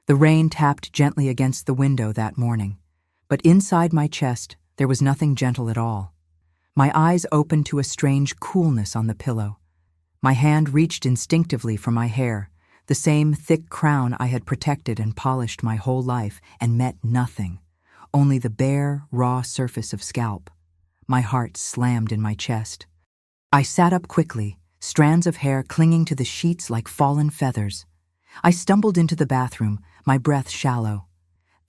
The rain tapped gently against the window that morning, but inside my chest there was nothing gentle at all. My eyes opened to a strange coolness on the pillow. My hand reached instinctively for my hair, the same thick crown I had protected and polished my whole life, and met nothing, only the bare, raw surface of scalp. My heart slammed in my chest. I sat up quickly, strands of hair clinging to the sheets like fallen feathers. I stumbled into the bathroom, my breath shallow.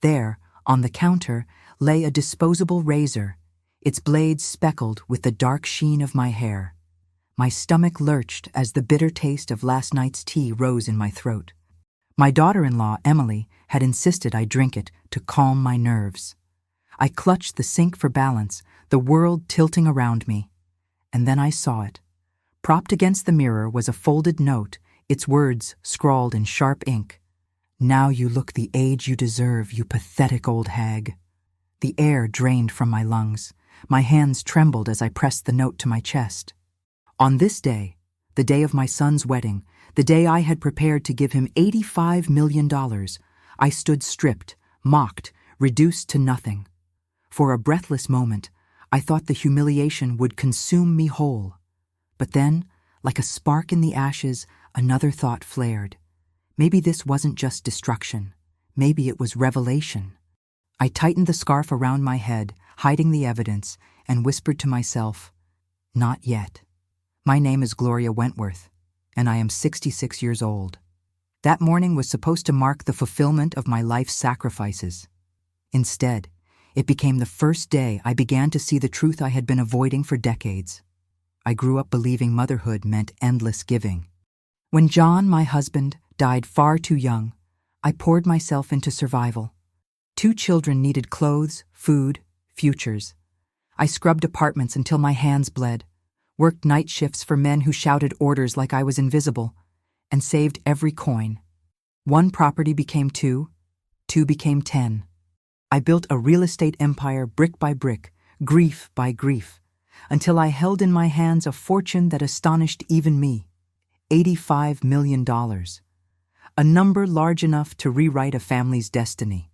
There, on the counter, lay a disposable razor, its blades speckled with the dark sheen of my hair. My stomach lurched as the bitter taste of last night's tea rose in my throat. My daughter-in-law, Emily, had insisted I drink it to calm my nerves. I clutched the sink for balance, the world tilting around me. And then I saw it. Propped against the mirror was a folded note, its words scrawled in sharp ink. "Now you look the age you deserve, you pathetic old hag." The air drained from my lungs. My hands trembled as I pressed the note to my chest. On this day, the day of my son's wedding, the day I had prepared to give him $85 million, I stood stripped, mocked, reduced to nothing. For a breathless moment, I thought the humiliation would consume me whole. But then, like a spark in the ashes, another thought flared. Maybe this wasn't just destruction. Maybe it was revelation. I tightened the scarf around my head, hiding the evidence, and whispered to myself, "Not yet. My name is Gloria Wentworth, and I am 66 years old." That morning was supposed to mark the fulfillment of my life's sacrifices. Instead, it became the first day I began to see the truth I had been avoiding for decades. I grew up believing motherhood meant endless giving. When John, my husband, died far too young, I poured myself into survival. 2 children needed clothes, food, futures. I scrubbed apartments until my hands bled, worked night shifts for men who shouted orders like I was invisible, and saved every coin. 1 property became 2, 2 became 10. I built a real estate empire brick by brick, grief by grief, until I held in my hands a fortune that astonished even me. $85 million. A number large enough to rewrite a family's destiny.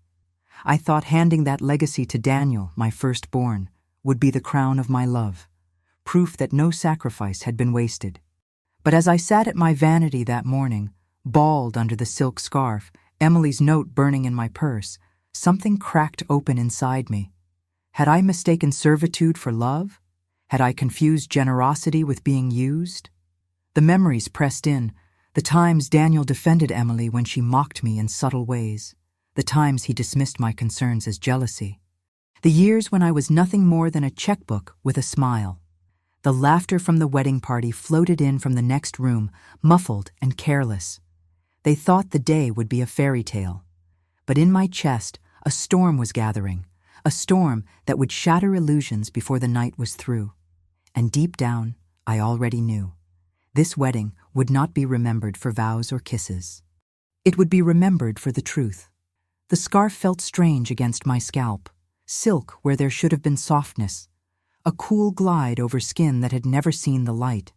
I thought handing that legacy to Daniel, my firstborn, would be the crown of my love, proof that no sacrifice had been wasted. But as I sat at my vanity that morning, balled under the silk scarf, Emily's note burning in my purse, something cracked open inside me. Had I mistaken servitude for love? Had I confused generosity with being used? The memories pressed in, the times Daniel defended Emily when she mocked me in subtle ways, the times he dismissed my concerns as jealousy, the years when I was nothing more than a checkbook with a smile. The laughter from the wedding party floated in from the next room, muffled and careless. They thought the day would be a fairy tale. But in my chest, a storm was gathering, a storm that would shatter illusions before the night was through. And deep down, I already knew. This wedding would not be remembered for vows or kisses. It would be remembered for the truth. The scarf felt strange against my scalp, silk where there should have been softness, a cool glide over skin that had never seen the light.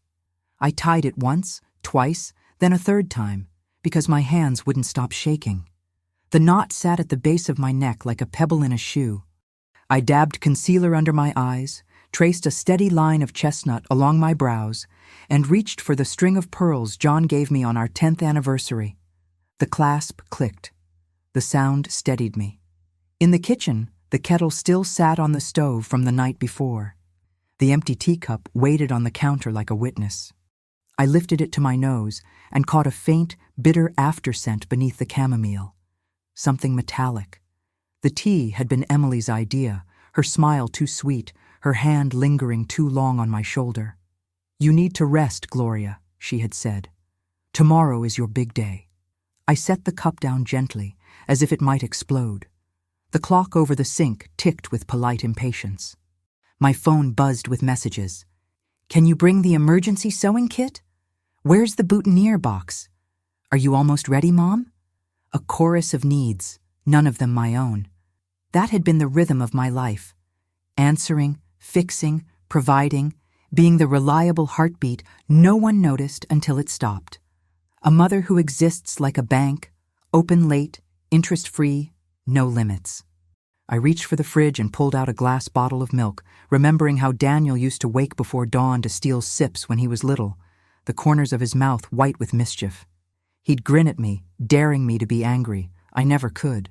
I tied it once, twice, then a third time, because my hands wouldn't stop shaking. The knot sat at the base of my neck like a pebble in a shoe. I dabbed concealer under my eyes, traced a steady line of chestnut along my brows, and reached for the string of pearls John gave me on our 10th anniversary. The clasp clicked. The sound steadied me. In the kitchen, the kettle still sat on the stove from the night before. The empty teacup waited on the counter like a witness. I lifted it to my nose and caught a faint, bitter afterscent beneath the chamomile. Something metallic. The tea had been Emily's idea, her smile too sweet, her hand lingering too long on my shoulder. "You need to rest, Gloria," she had said. "Tomorrow is your big day." I set the cup down gently, as if it might explode. The clock over the sink ticked with polite impatience. My phone buzzed with messages. "Can you bring the emergency sewing kit? Where's the boutonniere box? Are you almost ready, Mom?" A chorus of needs, none of them my own. That had been the rhythm of my life. Answering, fixing, providing, being the reliable heartbeat no one noticed until it stopped. A mother who exists like a bank, open late, Interest-free, no limits. I reached for the fridge and pulled out a glass bottle of milk, remembering how Daniel used to wake before dawn to steal sips when he was little, the corners of his mouth white with mischief. He'd grin at me, daring me to be angry. I never could.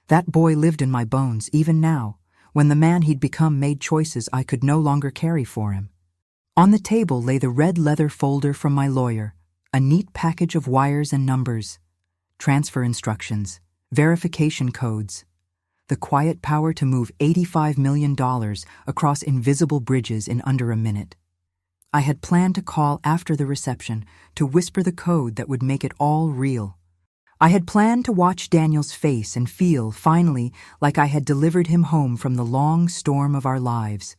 That boy lived in my bones, even now, when the man he'd become made choices I could no longer carry for him. On the table lay the red leather folder from my lawyer, a neat package of wires and numbers, transfer instructions, verification codes, the quiet power to move $85 million across invisible bridges in under a minute. I had planned to call after the reception to whisper the code that would make it all real. I had planned to watch Daniel's face and feel, finally, like I had delivered him home from the long storm of our lives.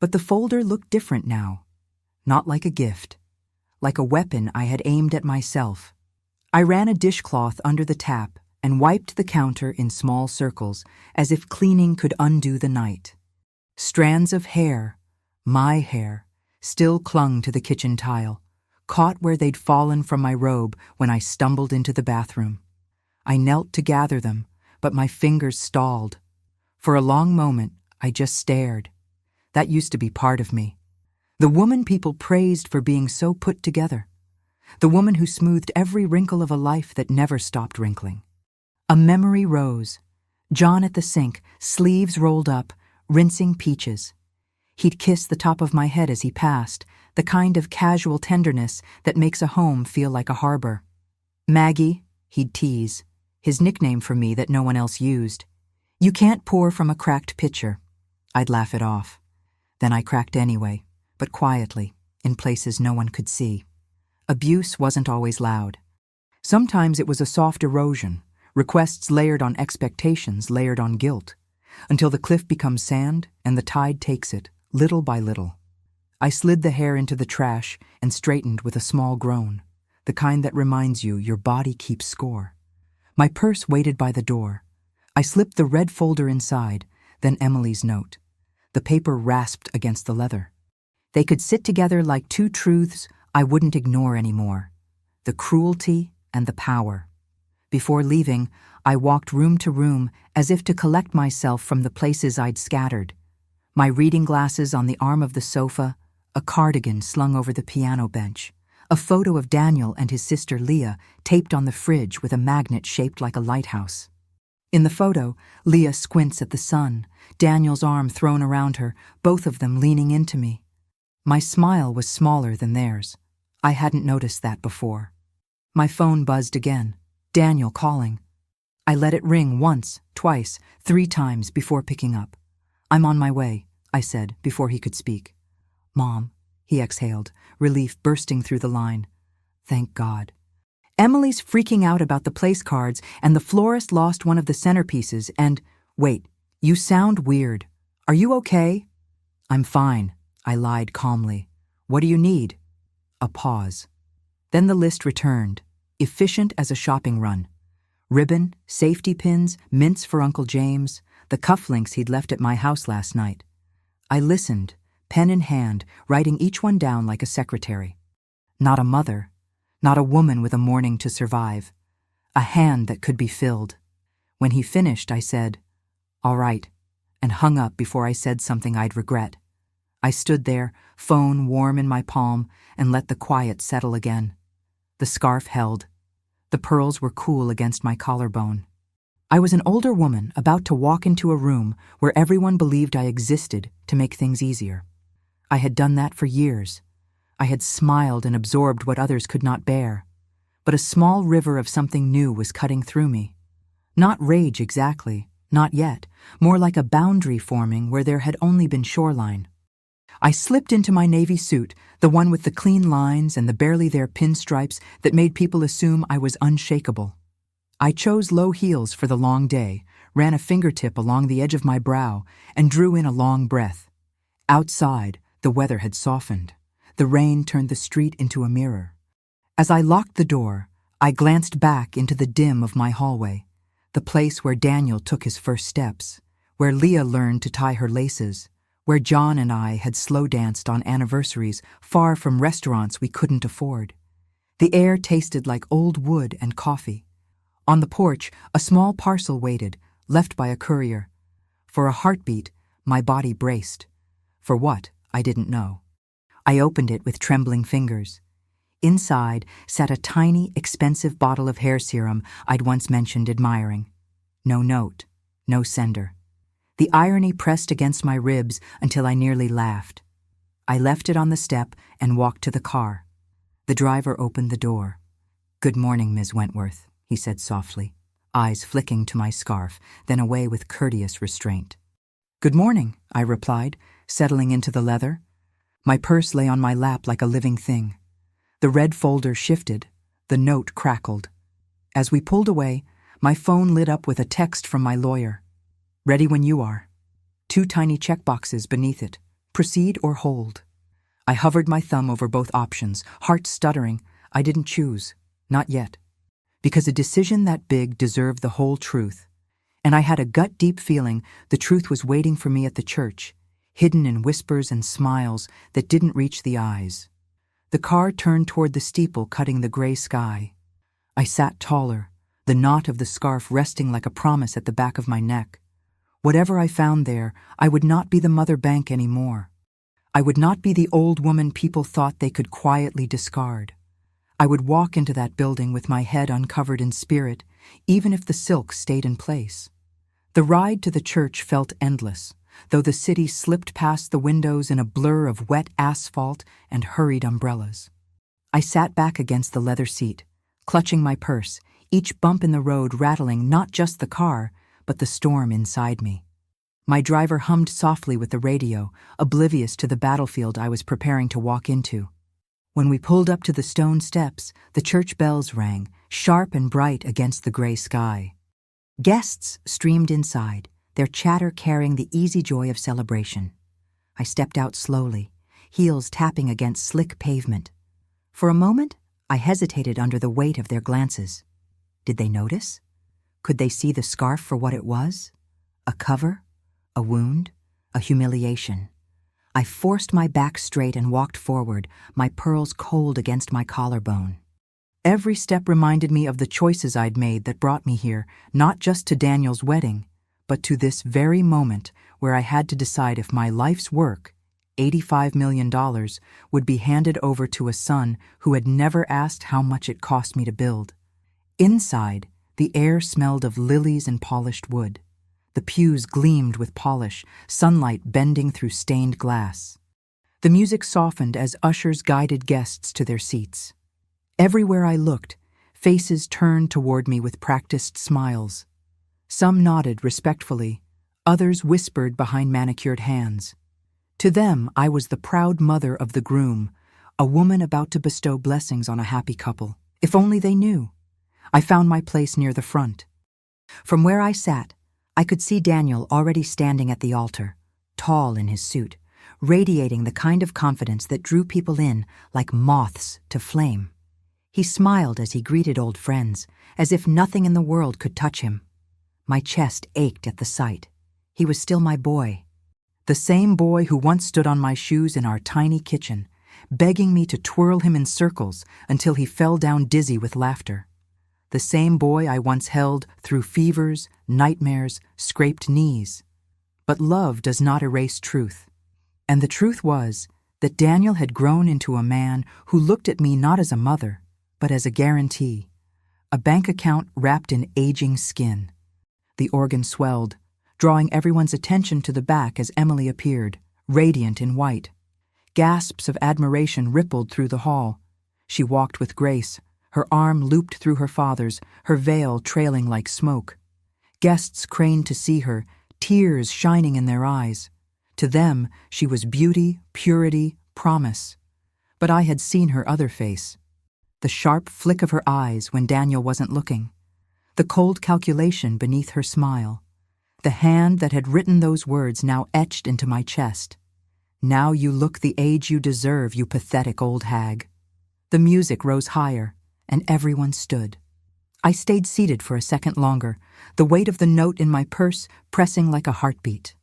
But the folder looked different now. Not like a gift. Like a weapon I had aimed at myself. I ran a dishcloth under the tap and wiped the counter in small circles, as if cleaning could undo the night. Strands of hair, my hair, still clung to the kitchen tile, caught where they'd fallen from my robe when I stumbled into the bathroom. I knelt to gather them, but my fingers stalled. For a long moment, I just stared. That used to be part of me. The woman people praised for being so put together. The woman who smoothed every wrinkle of a life that never stopped wrinkling. A memory rose. John at the sink, sleeves rolled up, rinsing peaches. He'd kiss the top of my head as he passed, the kind of casual tenderness that makes a home feel like a harbor. Maggie, he'd tease, his nickname for me that no one else used. You can't pour from a cracked pitcher. I'd laugh it off. Then I cracked anyway, but quietly, in places no one could see. Abuse wasn't always loud. Sometimes it was a soft erosion, requests layered on expectations layered on guilt, until the cliff becomes sand and the tide takes it, little by little. I slid the hair into the trash and straightened with a small groan, the kind that reminds you your body keeps score. My purse waited by the door. I slipped the red folder inside, then Emily's note. The paper rasped against the leather. They could sit together like two truths I wouldn't ignore anymore. The cruelty and the power. Before leaving, I walked room to room as if to collect myself from the places I'd scattered. My reading glasses on the arm of the sofa, a cardigan slung over the piano bench, a photo of Daniel and his sister Leah taped on the fridge with a magnet shaped like a lighthouse. In the photo, Leah squints at the sun, Daniel's arm thrown around her, both of them leaning into me. My smile was smaller than theirs. I hadn't noticed that before. My phone buzzed again. Daniel calling. I let it ring once, twice, 3 times before picking up. I'm on my way, I said before he could speak. Mom, he exhaled, relief bursting through the line. Thank God. Emily's freaking out about the place cards and the florist lost one of the centerpieces and, wait, you sound weird. Are you okay? I'm fine, I lied calmly. What do you need? A pause. Then the list returned. Efficient as a shopping run. Ribbon, safety pins, mints for Uncle James, the cufflinks he'd left at my house last night. I listened, pen in hand, writing each one down like a secretary. Not a mother, not a woman with a morning to survive. A hand that could be filled. When he finished, I said, all right, and hung up before I said something I'd regret. I stood there, phone warm in my palm, and let the quiet settle again. The scarf held. The pearls were cool against my collarbone. I was an older woman about to walk into a room where everyone believed I existed to make things easier. I had done that for years. I had smiled and absorbed what others could not bear. But a small river of something new was cutting through me. Not rage exactly, not yet, more like a boundary forming where there had only been shoreline. I slipped into my navy suit, the one with the clean lines and the barely there pinstripes that made people assume I was unshakable. I chose low heels for the long day, ran a fingertip along the edge of my brow, and drew in a long breath. Outside, the weather had softened. The rain turned the street into a mirror. As I locked the door, I glanced back into the dim of my hallway, the place where Daniel took his first steps, where Leah learned to tie her laces, where John and I had slow danced on anniversaries far from restaurants we couldn't afford. The air tasted like old wood and coffee. On the porch, a small parcel waited, left by a courier. For a heartbeat, my body braced. For what, I didn't know. I opened it with trembling fingers. Inside sat a tiny, expensive bottle of hair serum I'd once mentioned admiring. No note, no sender. The irony pressed against my ribs until I nearly laughed. I left it on the step and walked to the car. The driver opened the door. "Good morning, Ms. Wentworth," he said softly, eyes flicking to my scarf, then away with courteous restraint. "Good morning," I replied, settling into the leather. My purse lay on my lap like a living thing. The red folder shifted, the note crackled. As we pulled away, my phone lit up with a text from my lawyer. "Ready when you are." 2 tiny checkboxes beneath it. Proceed or hold. I hovered my thumb over both options, heart stuttering. I didn't choose. Not yet. Because a decision that big deserved the whole truth. And I had a gut-deep feeling the truth was waiting for me at the church, hidden in whispers and smiles that didn't reach the eyes. The car turned toward the steeple cutting the gray sky. I sat taller, the knot of the scarf resting like a promise at the back of my neck. Whatever I found there, I would not be the mother bank anymore. I would not be the old woman people thought they could quietly discard. I would walk into that building with my head uncovered in spirit, even if the silk stayed in place. The ride to the church felt endless, though the city slipped past the windows in a blur of wet asphalt and hurried umbrellas. I sat back against the leather seat, clutching my purse, each bump in the road rattling not just the car, but the storm inside me. My driver hummed softly with the radio, oblivious to the battlefield I was preparing to walk into. When we pulled up to the stone steps, the church bells rang, sharp and bright against the gray sky. Guests streamed inside, their chatter carrying the easy joy of celebration. I stepped out slowly, heels tapping against slick pavement. For a moment, I hesitated under the weight of their glances. Did they notice? Could they see the scarf for what it was? A cover? A wound? A humiliation? I forced my back straight and walked forward, my pearls cold against my collarbone. Every step reminded me of the choices I'd made that brought me here, not just to Daniel's wedding, but to this very moment where I had to decide if my life's work, $85 million, would be handed over to a son who had never asked how much it cost me to build. Inside, the air smelled of lilies and polished wood. The pews gleamed with polish, sunlight bending through stained glass. The music softened as ushers guided guests to their seats. Everywhere I looked, faces turned toward me with practiced smiles. Some nodded respectfully, others whispered behind manicured hands. To them, I was the proud mother of the groom, a woman about to bestow blessings on a happy couple. If only they knew. I found my place near the front. From where I sat, I could see Daniel already standing at the altar, tall in his suit, radiating the kind of confidence that drew people in like moths to flame. He smiled as he greeted old friends, as if nothing in the world could touch him. My chest ached at the sight. He was still my boy. The same boy who once stood on my shoes in our tiny kitchen, begging me to twirl him in circles until he fell down dizzy with laughter. The same boy I once held through fevers, nightmares, scraped knees. But love does not erase truth. And the truth was that Daniel had grown into a man who looked at me not as a mother, but as a guarantee, a bank account wrapped in aging skin. The organ swelled, drawing everyone's attention to the back as Emily appeared, radiant in white. Gasps of admiration rippled through the hall. She walked with grace, her arm looped through her father's, her veil trailing like smoke. Guests craned to see her, tears shining in their eyes. To them, she was beauty, purity, promise. But I had seen her other face. The sharp flick of her eyes when Daniel wasn't looking. The cold calculation beneath her smile. The hand that had written those words now etched into my chest. "Now you look the age you deserve, you pathetic old hag." The music rose higher, and everyone stood. I stayed seated for a second longer, the weight of the note in my purse pressing like a heartbeat.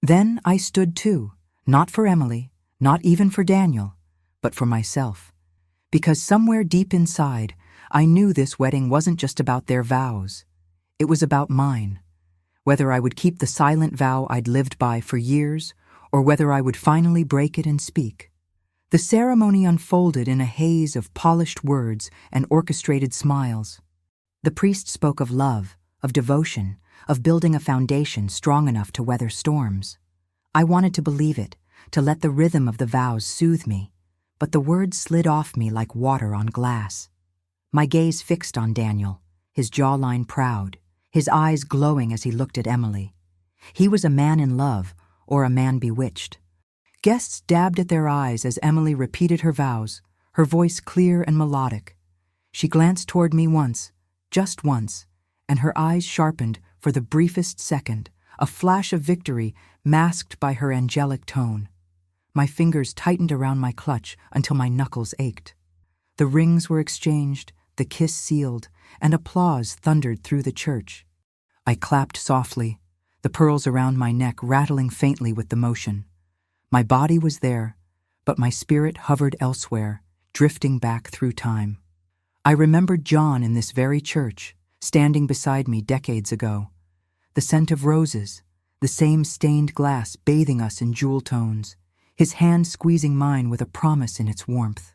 Then I stood too, not for Emily, not even for Daniel, but for myself. Because somewhere deep inside, I knew this wedding wasn't just about their vows. It was about mine. Whether I would keep the silent vow I'd lived by for years, or whether I would finally break it and speak. The ceremony unfolded in a haze of polished words and orchestrated smiles. The priest spoke of love, of devotion, of building a foundation strong enough to weather storms. I wanted to believe it, to let the rhythm of the vows soothe me, but the words slid off me like water on glass. My gaze fixed on Daniel, his jawline proud, his eyes glowing as he looked at Emily. He was a man in love, or a man bewitched. Guests dabbed at their eyes as Emily repeated her vows, her voice clear and melodic. She glanced toward me once, just once, and her eyes sharpened for the briefest second, a flash of victory masked by her angelic tone. My fingers tightened around my clutch until my knuckles ached. The rings were exchanged, the kiss sealed, and applause thundered through the church. I clapped softly, the pearls around my neck rattling faintly with the motion. My body was there, but my spirit hovered elsewhere, drifting back through time. I remembered John in this very church, standing beside me decades ago. The scent of roses, the same stained glass bathing us in jewel tones, his hand squeezing mine with a promise in its warmth.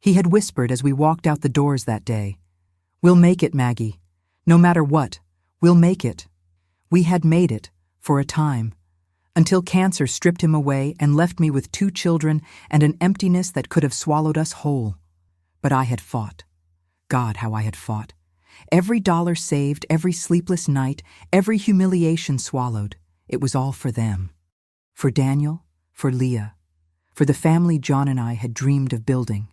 He had whispered as we walked out the doors that day, "We'll make it, Maggie. No matter what, we'll make it." We had made it, for a time, until cancer stripped him away and left me with 2 children and an emptiness that could have swallowed us whole. But I had fought. God, how I had fought. Every dollar saved, every sleepless night, every humiliation swallowed. It was all for them. For Daniel, for Leah, for the family John and I had dreamed of building.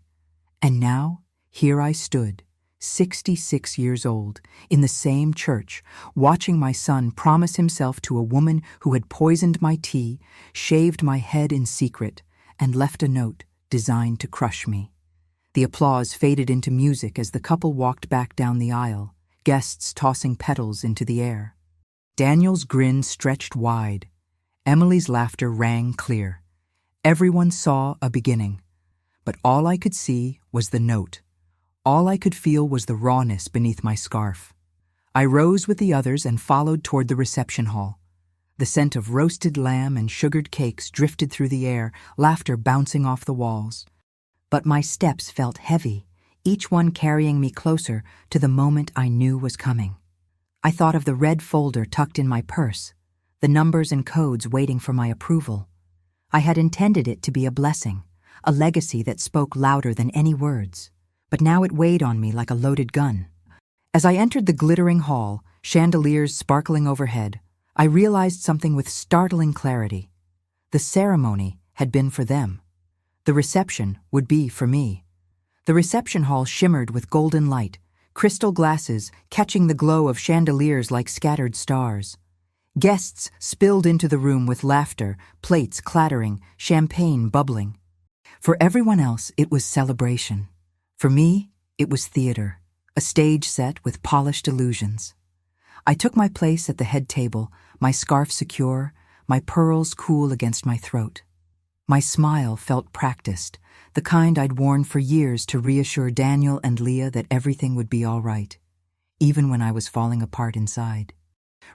And now, here I stood, 66 years old, in the same church, watching my son promise himself to a woman who had poisoned my tea, shaved my head in secret, and left a note designed to crush me. The applause faded into music as the couple walked back down the aisle, guests tossing petals into the air. Daniel's grin stretched wide. Emily's laughter rang clear. Everyone saw a beginning, but all I could see was the note. All I could feel was the rawness beneath my scarf. I rose with the others and followed toward the reception hall. The scent of roasted lamb and sugared cakes drifted through the air, laughter bouncing off the walls. But my steps felt heavy, each one carrying me closer to the moment I knew was coming. I thought of the red folder tucked in my purse, the numbers and codes waiting for my approval. I had intended it to be a blessing, a legacy that spoke louder than any words. But now it weighed on me like a loaded gun. As I entered the glittering hall, chandeliers sparkling overhead, I realized something with startling clarity. The ceremony had been for them. The reception would be for me. The reception hall shimmered with golden light, crystal glasses catching the glow of chandeliers like scattered stars. Guests spilled into the room with laughter, plates clattering, champagne bubbling. For everyone else, it was celebration. For me, it was theater, a stage set with polished illusions. I took my place at the head table, my scarf secure, my pearls cool against my throat. My smile felt practiced, the kind I'd worn for years to reassure Daniel and Leah that everything would be all right, even when I was falling apart inside.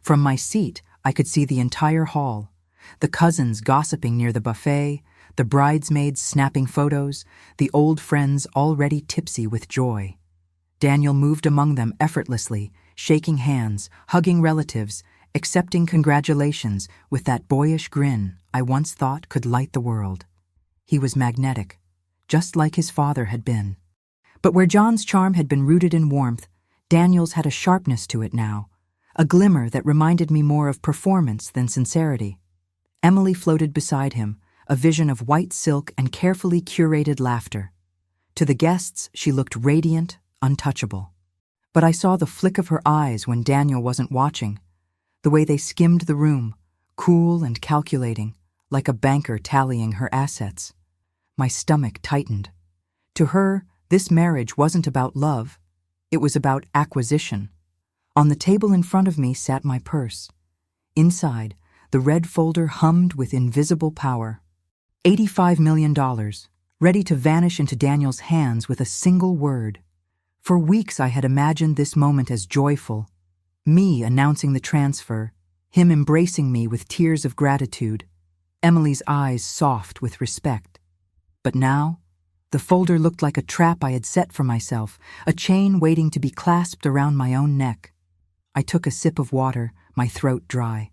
From my seat, I could see the entire hall, the cousins gossiping near the buffet, the bridesmaids snapping photos, the old friends already tipsy with joy. Daniel moved among them effortlessly, shaking hands, hugging relatives, accepting congratulations with that boyish grin I once thought could light the world. He was magnetic, just like his father had been. But where John's charm had been rooted in warmth, Daniel's had a sharpness to it now, a glimmer that reminded me more of performance than sincerity. Emily floated beside him, a vision of white silk and carefully curated laughter. To the guests, she looked radiant, untouchable. But I saw the flick of her eyes when Daniel wasn't watching, the way they skimmed the room, cool and calculating, like a banker tallying her assets. My stomach tightened. To her, this marriage wasn't about love. It was about acquisition. On the table in front of me sat my purse. Inside, the red folder hummed with invisible power. $85 million, ready to vanish into Daniel's hands with a single word. For weeks I had imagined this moment as joyful, me announcing the transfer, him embracing me with tears of gratitude, Emily's eyes soft with respect. But now, the folder looked like a trap I had set for myself, a chain waiting to be clasped around my own neck. I took a sip of water, my throat dry.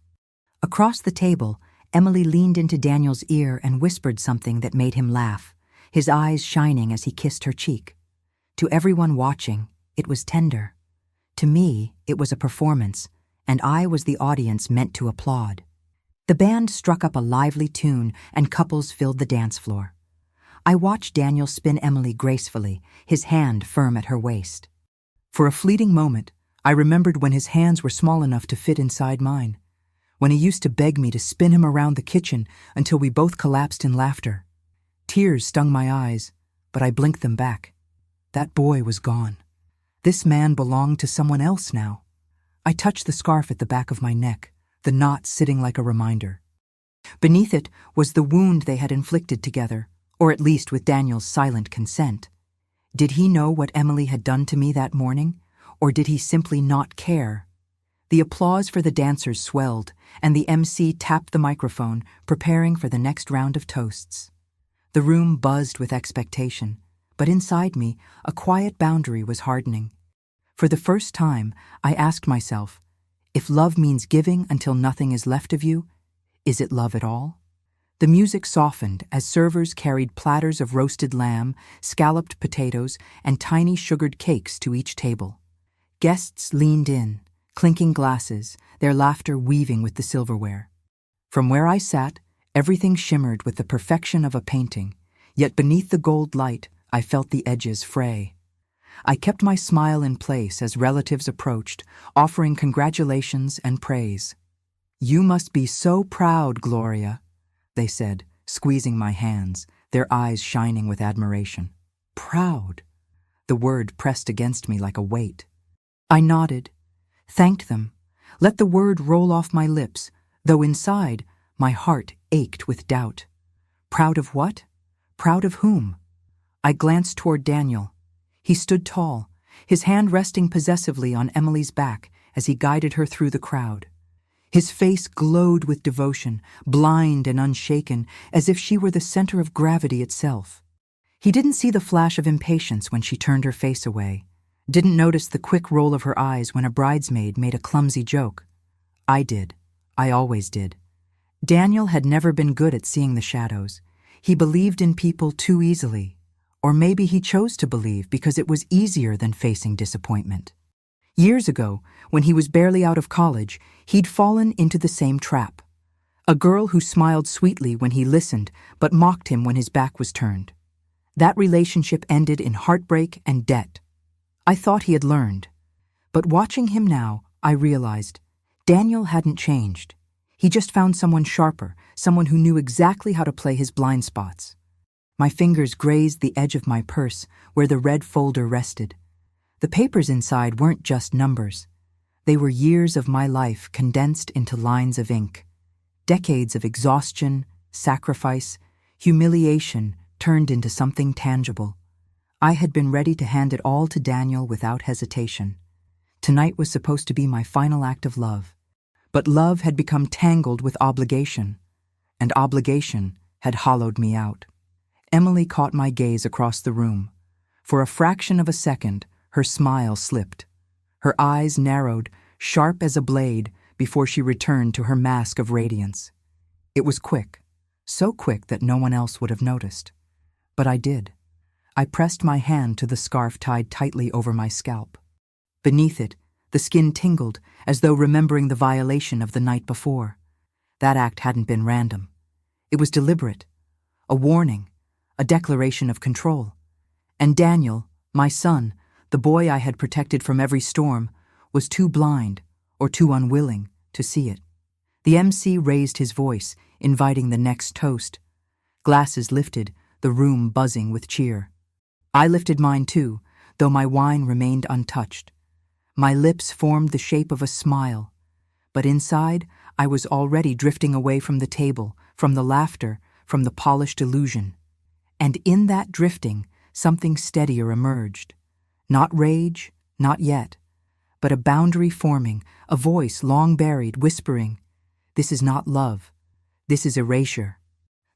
Across the table, Emily leaned into Daniel's ear and whispered something that made him laugh, his eyes shining as he kissed her cheek. To everyone watching, it was tender. To me, it was a performance, and I was the audience meant to applaud. The band struck up a lively tune, and couples filled the dance floor. I watched Daniel spin Emily gracefully, his hand firm at her waist. For a fleeting moment, I remembered when his hands were small enough to fit inside mine, when he used to beg me to spin him around the kitchen until we both collapsed in laughter. Tears stung my eyes, but I blinked them back. That boy was gone. This man belonged to someone else now. I touched the scarf at the back of my neck, the knot sitting like a reminder. Beneath it was the wound they had inflicted together, or at least with Daniel's silent consent. Did he know what Emily had done to me that morning, or did he simply not care? The applause for the dancers swelled, and the MC tapped the microphone, preparing for the next round of toasts. The room buzzed with expectation, but inside me, a quiet boundary was hardening. For the first time, I asked myself, if love means giving until nothing is left of you, is it love at all? The music softened as servers carried platters of roasted lamb, scalloped potatoes, and tiny sugared cakes to each table. Guests leaned in, clinking glasses, their laughter weaving with the silverware. From where I sat, everything shimmered with the perfection of a painting, yet beneath the gold light, I felt the edges fray. I kept my smile in place as relatives approached, offering congratulations and praise. "You must be so proud, Gloria," they said, squeezing my hands, their eyes shining with admiration. Proud. The word pressed against me like a weight. I nodded, thanked them, let the word roll off my lips, though inside, my heart ached with doubt. Proud of what? Proud of whom? I glanced toward Daniel. He stood tall, his hand resting possessively on Emily's back as he guided her through the crowd. His face glowed with devotion, blind and unshaken, as if she were the center of gravity itself. He didn't see the flash of impatience when she turned her face away, didn't notice the quick roll of her eyes when a bridesmaid made a clumsy joke. I did. I always did. Daniel had never been good at seeing the shadows. He believed in people too easily. Or maybe he chose to believe because it was easier than facing disappointment. Years ago, when he was barely out of college, he'd fallen into the same trap. A girl who smiled sweetly when he listened, but mocked him when his back was turned. That relationship ended in heartbreak and debt. I thought he had learned. But watching him now, I realized Daniel hadn't changed. He just found someone sharper, someone who knew exactly how to play his blind spots. My fingers grazed the edge of my purse where the red folder rested. The papers inside weren't just numbers. They were years of my life condensed into lines of ink. Decades of exhaustion, sacrifice, humiliation turned into something tangible. I had been ready to hand it all to Daniel without hesitation. Tonight was supposed to be my final act of love. But love had become tangled with obligation, and obligation had hollowed me out. Emily caught my gaze across the room. For a fraction of a second, her smile slipped. Her eyes narrowed, sharp as a blade, before she returned to her mask of radiance. It was quick, so quick that no one else would have noticed. But I did. I pressed my hand to the scarf tied tightly over my scalp. Beneath it, the skin tingled, as though remembering the violation of the night before. That act hadn't been random. It was deliberate, a warning, a declaration of control. And Daniel, my son, the boy I had protected from every storm, was too blind or too unwilling to see it. The MC raised his voice, inviting the next toast. Glasses lifted, the room buzzing with cheer. I lifted mine too, though my wine remained untouched. My lips formed the shape of a smile, but inside I was already drifting away from the table, from the laughter, from the polished illusion. And in that drifting, something steadier emerged. Not rage, not yet, but a boundary forming, a voice long buried, whispering, "This is not love. This is erasure."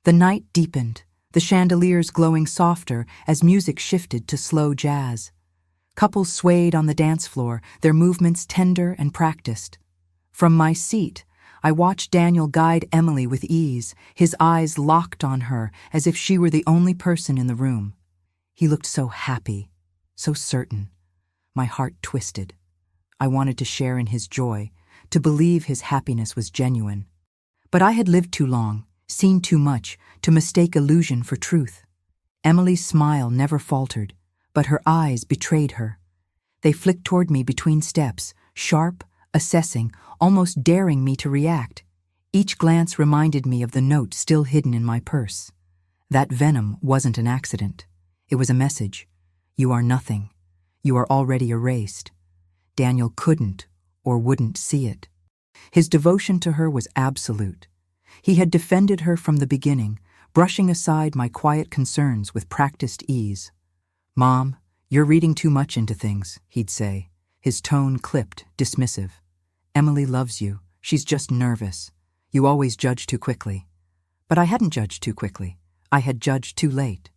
The night deepened, the chandeliers glowing softer as music shifted to slow jazz. Couples swayed on the dance floor, their movements tender and practiced. From my seat, I watched Daniel guide Emily with ease, his eyes locked on her as if she were the only person in the room. He looked so happy, so certain. My heart twisted. I wanted to share in his joy, to believe his happiness was genuine. But I had lived too long, seen too much, to mistake illusion for truth. Emily's smile never faltered, but her eyes betrayed her. They flicked toward me between steps, sharp, assessing, almost daring me to react. Each glance reminded me of the note still hidden in my purse. That venom wasn't an accident. It was a message. You are nothing. You are already erased. Daniel couldn't or wouldn't see it. His devotion to her was absolute. He had defended her from the beginning, brushing aside my quiet concerns with practiced ease. "Mom, you're reading too much into things," he'd say, his tone clipped, dismissive. "Emily loves you. She's just nervous. You always judge too quickly." But I hadn't judged too quickly. I had judged too late.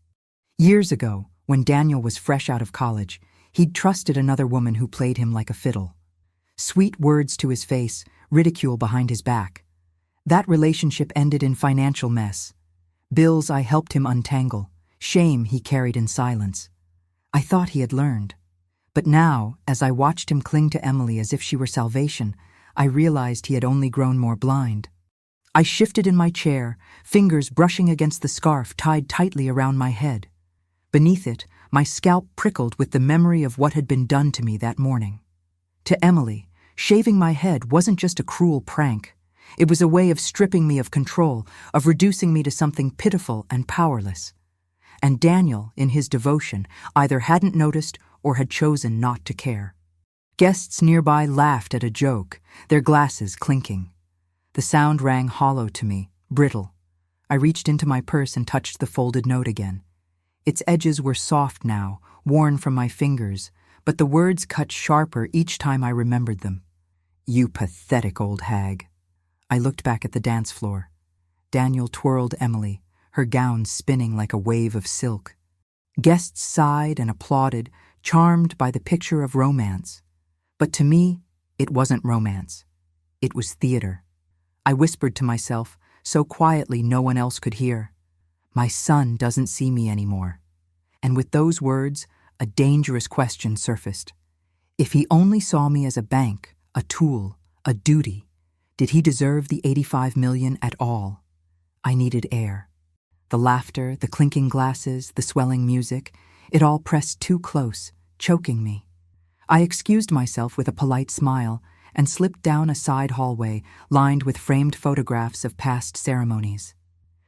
Years ago, when Daniel was fresh out of college, he'd trusted another woman who played him like a fiddle. Sweet words to his face, ridicule behind his back. That relationship ended in financial mess. Bills I helped him untangle, shame he carried in silence. I thought he had learned. But now, as I watched him cling to Emily as if she were salvation, I realized he had only grown more blind. I shifted in my chair, fingers brushing against the scarf tied tightly around my head. Beneath it, my scalp prickled with the memory of what had been done to me that morning. To Emily, shaving my head wasn't just a cruel prank. It was a way of stripping me of control, of reducing me to something pitiful and powerless. And Daniel, in his devotion, either hadn't noticed or had chosen not to care. Guests nearby laughed at a joke, their glasses clinking. The sound rang hollow to me, brittle. I reached into my purse and touched the folded note again. Its edges were soft now, worn from my fingers, but the words cut sharper each time I remembered them. "You pathetic old hag." I looked back at the dance floor. Daniel twirled Emily, her gown spinning like a wave of silk. Guests sighed and applauded, charmed by the picture of romance. But to me, it wasn't romance. It was theater. I whispered to myself, so quietly no one else could hear, "My son doesn't see me anymore." And with those words, a dangerous question surfaced. If he only saw me as a bank, a tool, a duty, did he deserve the 85 million at all? I needed air. The laughter, the clinking glasses, the swelling music, it all pressed too close, choking me. I excused myself with a polite smile and slipped down a side hallway lined with framed photographs of past ceremonies.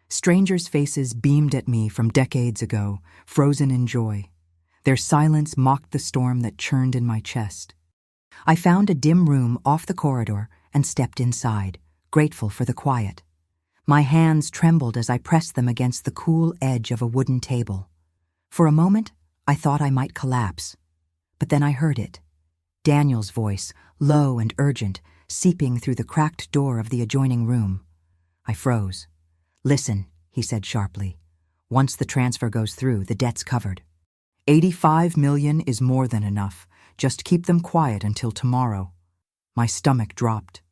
Strangers' faces beamed at me from decades ago, frozen in joy. Their silence mocked the storm that churned in my chest. I found a dim room off the corridor and stepped inside, grateful for the quiet. My hands trembled as I pressed them against the cool edge of a wooden table. For a moment, I thought I might collapse. But then I heard it. Daniel's voice, low and urgent, seeping through the cracked door of the adjoining room. I froze. "Listen," he said sharply. "Once the transfer goes through, the debt's covered. 85 million is more than enough. Just keep them quiet until tomorrow." My stomach dropped.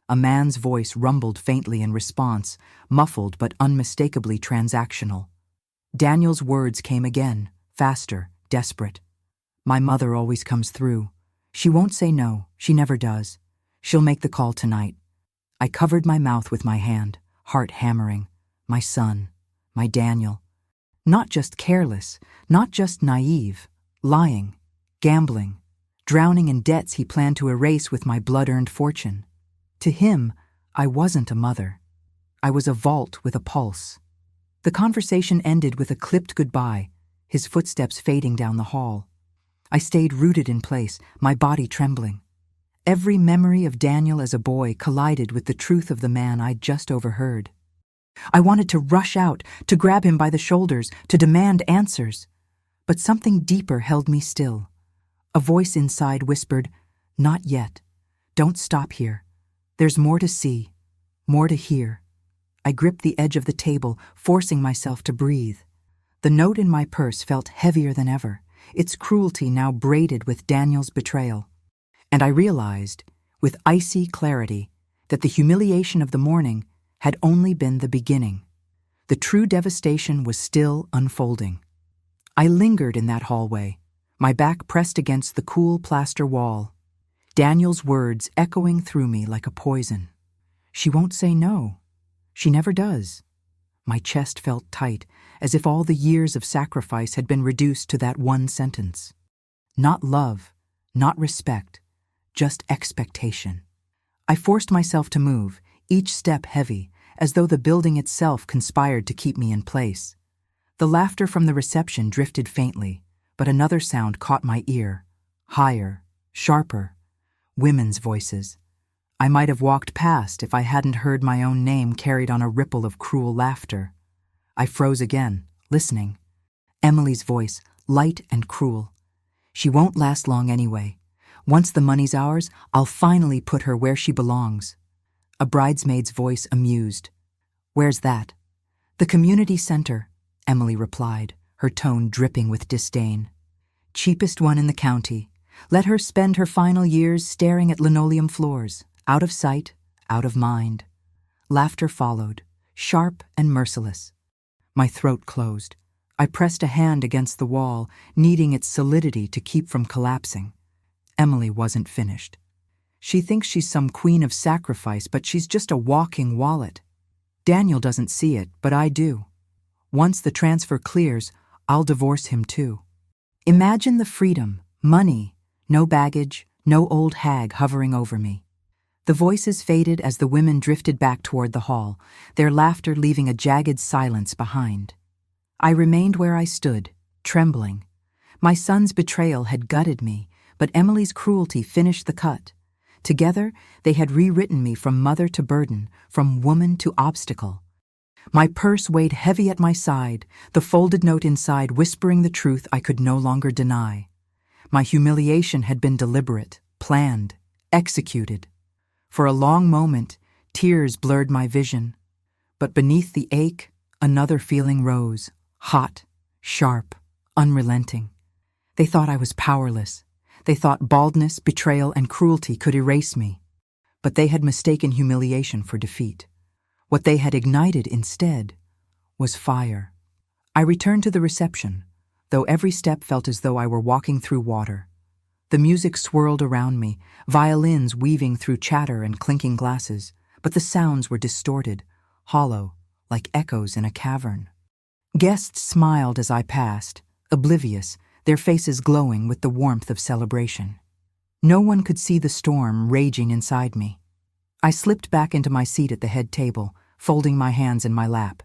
A man's voice rumbled faintly in response, muffled but unmistakably transactional. Daniel's words came again, faster, desperate. "My mother always comes through. She won't say no, she never does. She'll make the call tonight." I covered my mouth with my hand, heart hammering. My son, my Daniel. Not just careless, not just naive, lying, gambling, drowning in debts he planned to erase with my blood-earned fortune. To him, I wasn't a mother. I was a vault with a pulse. The conversation ended with a clipped goodbye, his footsteps fading down the hall. I stayed rooted in place, my body trembling. Every memory of Daniel as a boy collided with the truth of the man I'd just overheard. I wanted to rush out, to grab him by the shoulders, to demand answers. But something deeper held me still. A voice inside whispered, "Not yet. Don't stop here. There's more to see, more to hear." I gripped the edge of the table, forcing myself to breathe. The note in my purse felt heavier than ever, its cruelty now braided with Daniel's betrayal. And I realized, with icy clarity, that the humiliation of the morning had only been the beginning. The true devastation was still unfolding. I lingered in that hallway, my back pressed against the cool plaster wall, Daniel's words echoing through me like a poison. "She won't say no. She never does." My chest felt tight, as if all the years of sacrifice had been reduced to that one sentence. Not love, not respect, just expectation. I forced myself to move, each step heavy, as though the building itself conspired to keep me in place. The laughter from the reception drifted faintly, but another sound caught my ear, higher, sharper, women's voices. I might have walked past if I hadn't heard my own name carried on a ripple of cruel laughter. I froze again, listening. Emily's voice, light and cruel. "She won't last long anyway. Once the money's ours, I'll finally put her where she belongs." A bridesmaid's voice amused. "Where's that?" "The community center," Emily replied, her tone dripping with disdain. "Cheapest one in the county. Let her spend her final years staring at linoleum floors, out of sight, out of mind." Laughter followed, sharp and merciless. My throat closed. I pressed a hand against the wall, needing its solidity to keep from collapsing. Emily wasn't finished. "She thinks she's some queen of sacrifice, but she's just a walking wallet. Daniel doesn't see it, but I do. Once the transfer clears, I'll divorce him too." Imagine the freedom, money, no baggage, no old hag hovering over me. The voices faded as the women drifted back toward the hall, their laughter leaving a jagged silence behind. I remained where I stood, trembling. My son's betrayal had gutted me, but Emily's cruelty finished the cut. Together, they had rewritten me from mother to burden, from woman to obstacle. My purse weighed heavy at my side, the folded note inside whispering the truth I could no longer deny. My humiliation had been deliberate, planned, executed. For a long moment, tears blurred my vision. But beneath the ache, another feeling rose, hot, sharp, unrelenting. They thought I was powerless. They thought baldness, betrayal, and cruelty could erase me. But they had mistaken humiliation for defeat. What they had ignited instead was fire. I returned to the reception, though every step felt as though I were walking through water. The music swirled around me, violins weaving through chatter and clinking glasses, but the sounds were distorted, hollow, like echoes in a cavern. Guests smiled as I passed, oblivious, their faces glowing with the warmth of celebration. No one could see the storm raging inside me. I slipped back into my seat at the head table, folding my hands in my lap.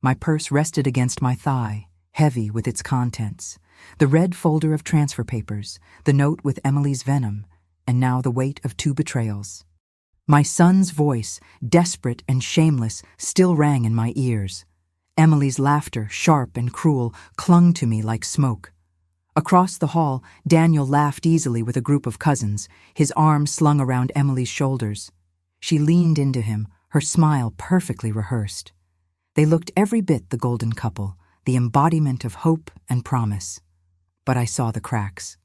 My purse rested against my thigh, heavy with its contents. The red folder of transfer papers, the note with Emily's venom, and now the weight of 2 betrayals. My son's voice, desperate and shameless, still rang in my ears. Emily's laughter, sharp and cruel, clung to me like smoke. Across the hall, Daniel laughed easily with a group of cousins, his arm slung around Emily's shoulders. She leaned into him, her smile perfectly rehearsed. They looked every bit the golden couple, the embodiment of hope and promise. But I saw the cracks.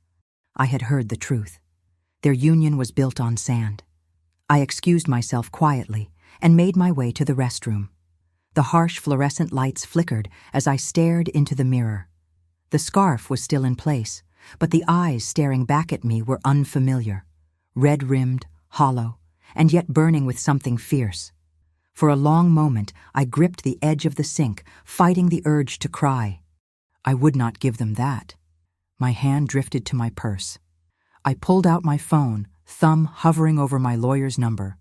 I had heard the truth. Their union was built on sand. I excused myself quietly and made my way to the restroom. The harsh fluorescent lights flickered as I stared into the mirror. The scarf was still in place, but the eyes staring back at me were unfamiliar, red-rimmed, hollow, and yet burning with something fierce. For a long moment, I gripped the edge of the sink, fighting the urge to cry. I would not give them that. My hand drifted to my purse. I pulled out my phone, thumb hovering over my lawyer's number.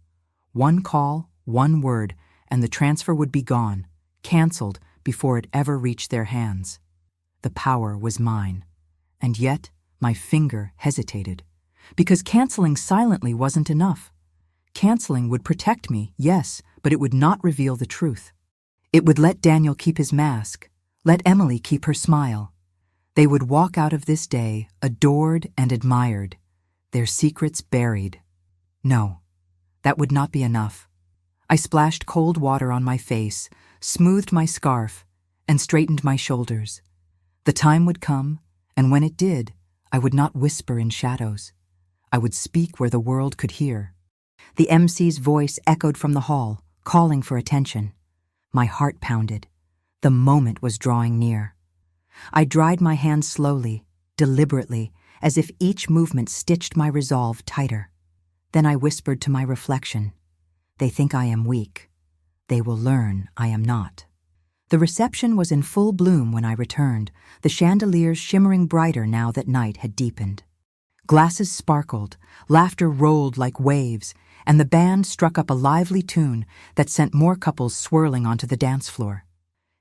One call, one word, and the transfer would be gone, canceled before it ever reached their hands. The power was mine. And yet, my finger hesitated. Because canceling silently wasn't enough. Canceling would protect me, yes, but it would not reveal the truth. It would let Daniel keep his mask, let Emily keep her smile. They would walk out of this day adored and admired, their secrets buried. No, that would not be enough. I splashed cold water on my face, smoothed my scarf, and straightened my shoulders. The time would come, and when it did, I would not whisper in shadows. I would speak where the world could hear. The MC's voice echoed from the hall, calling for attention. My heart pounded. The moment was drawing near. I dried my hands slowly, deliberately, as if each movement stitched my resolve tighter. Then I whispered to my reflection, "They think I am weak. They will learn I am not." The reception was in full bloom when I returned, the chandeliers shimmering brighter now that night had deepened. Glasses sparkled, laughter rolled like waves, and the band struck up a lively tune that sent more couples swirling onto the dance floor.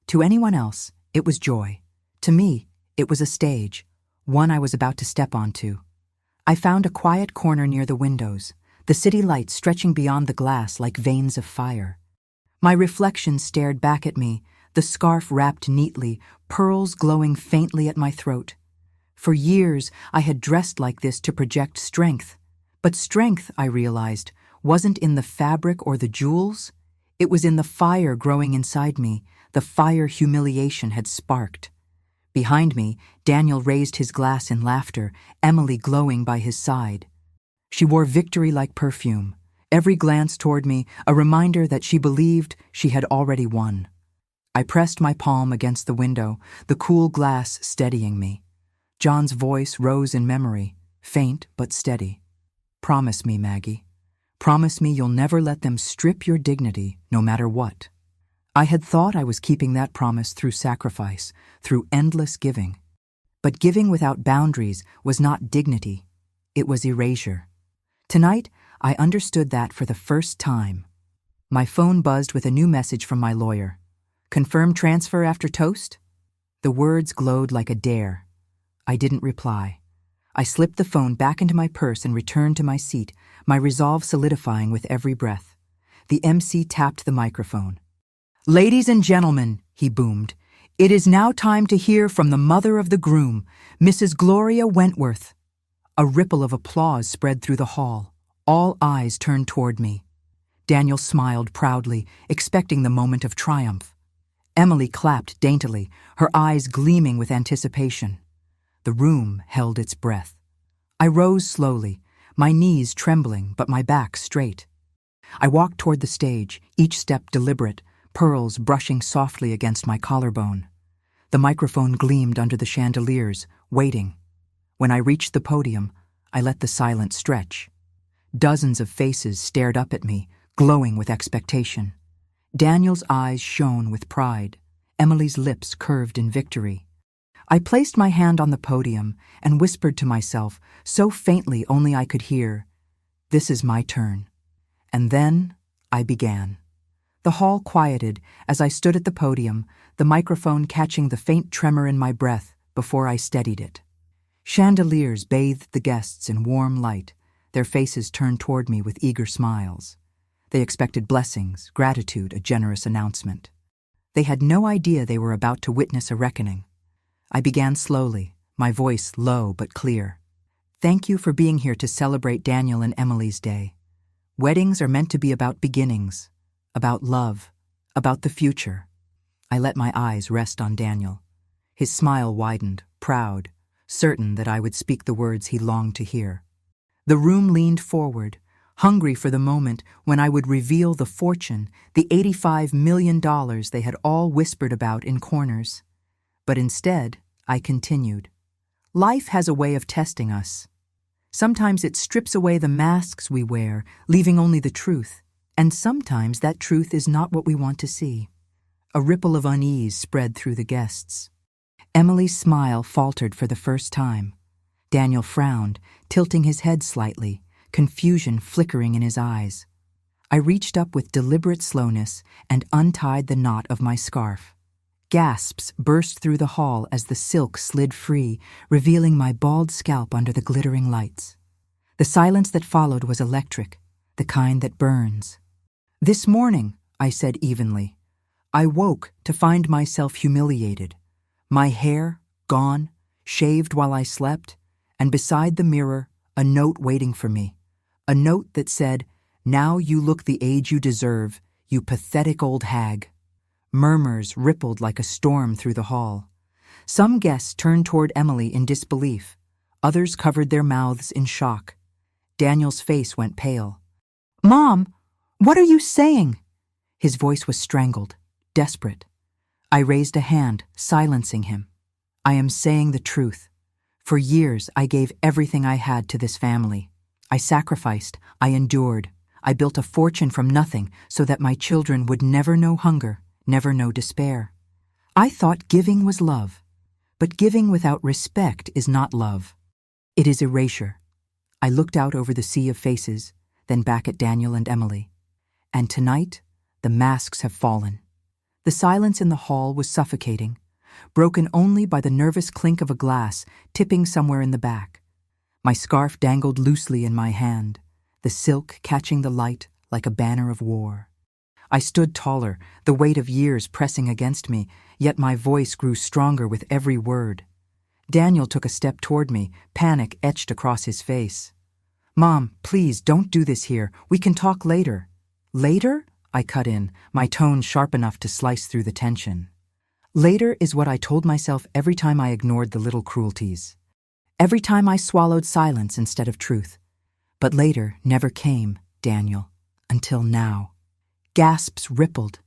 To anyone else, it was joy. To me, it was a stage, one I was about to step onto. I found a quiet corner near the windows, the city lights stretching beyond the glass like veins of fire. My reflection stared back at me, the scarf wrapped neatly, pearls glowing faintly at my throat. For years, I had dressed like this to project strength. But strength, I realized, wasn't in the fabric or the jewels. It was in the fire growing inside me, the fire humiliation had sparked. Behind me, Daniel raised his glass in laughter, Emily glowing by his side. She wore victory like perfume, every glance toward me a reminder that she believed she had already won. I pressed my palm against the window, the cool glass steadying me. John's voice rose in memory, faint but steady. "Promise me, Maggie. Promise me you'll never let them strip your dignity, no matter what." I had thought I was keeping that promise through sacrifice, through endless giving. But giving without boundaries was not dignity, it was erasure. Tonight, I understood that for the first time. My phone buzzed with a new message from my lawyer. "Confirm transfer after toast?" The words glowed like a dare. I didn't reply. I slipped the phone back into my purse and returned to my seat, my resolve solidifying with every breath. The MC tapped the microphone. "Ladies and gentlemen," he boomed, "it is now time to hear from the mother of the groom, Mrs. Gloria Wentworth." A ripple of applause spread through the hall. All eyes turned toward me. Daniel smiled proudly, expecting the moment of triumph. Emily clapped daintily, her eyes gleaming with anticipation. The room held its breath. I rose slowly, my knees trembling but my back straight. I walked toward the stage, each step deliberate, pearls brushing softly against my collarbone. The microphone gleamed under the chandeliers, waiting. When I reached the podium, I let the silence stretch. Dozens of faces stared up at me, glowing with expectation. Daniel's eyes shone with pride. Emily's lips curved in victory. I placed my hand on the podium and whispered to myself, so faintly only I could hear, "This is my turn." And then I began. The hall quieted as I stood at the podium, the microphone catching the faint tremor in my breath before I steadied it. Chandeliers bathed the guests in warm light, their faces turned toward me with eager smiles. They expected blessings, gratitude, a generous announcement. They had no idea they were about to witness a reckoning. I began slowly, my voice low but clear. "Thank you for being here to celebrate Daniel and Emily's day. Weddings are meant to be about beginnings, about love, about the future." I let my eyes rest on Daniel. His smile widened, proud, certain that I would speak the words he longed to hear. The room leaned forward, hungry for the moment when I would reveal the fortune, the $85 million they had all whispered about in corners. But instead, I continued. Life has a way of testing us. Sometimes it strips away the masks we wear, leaving only the truth, and sometimes that truth is not what we want to see. A ripple of unease spread through the guests. Emily's smile faltered for the first time. Daniel frowned, tilting his head slightly, confusion flickering in his eyes. I reached up with deliberate slowness and untied the knot of my scarf. Gasps burst through the hall as the silk slid free, revealing my bald scalp under the glittering lights. The silence that followed was electric, the kind that burns. "This morning," I said evenly, "I woke to find myself humiliated. My hair, gone, shaved while I slept, and beside the mirror, a note waiting for me. A note that said, "Now you look the age you deserve, you pathetic old hag." Murmurs rippled like a storm through the hall. Some guests turned toward Emily in disbelief. Others covered their mouths in shock. Daniel's face went pale. "Mom, what are you saying?" His voice was strangled, desperate. I raised a hand, silencing him. "I am saying the truth. For years, I gave everything I had to this family. I sacrificed, I endured. I built a fortune from nothing so that my children would never know hunger, never know despair. I thought giving was love. But giving without respect is not love. It is erasure." I looked out over the sea of faces, then back at Daniel and Emily. And tonight, the masks have fallen. The silence in the hall was suffocating, broken only by the nervous clink of a glass tipping somewhere in the back. My scarf dangled loosely in my hand, the silk catching the light like a banner of war. I stood taller, the weight of years pressing against me, yet my voice grew stronger with every word. Daniel took a step toward me, panic etched across his face. "Mom, please don't do this here. We can talk later." "Later?" I cut in, my tone sharp enough to slice through the tension. Later is what I told myself every time I ignored the little cruelties. Every time I swallowed silence instead of truth. But later never came, Daniel, until now. Gasps rippled.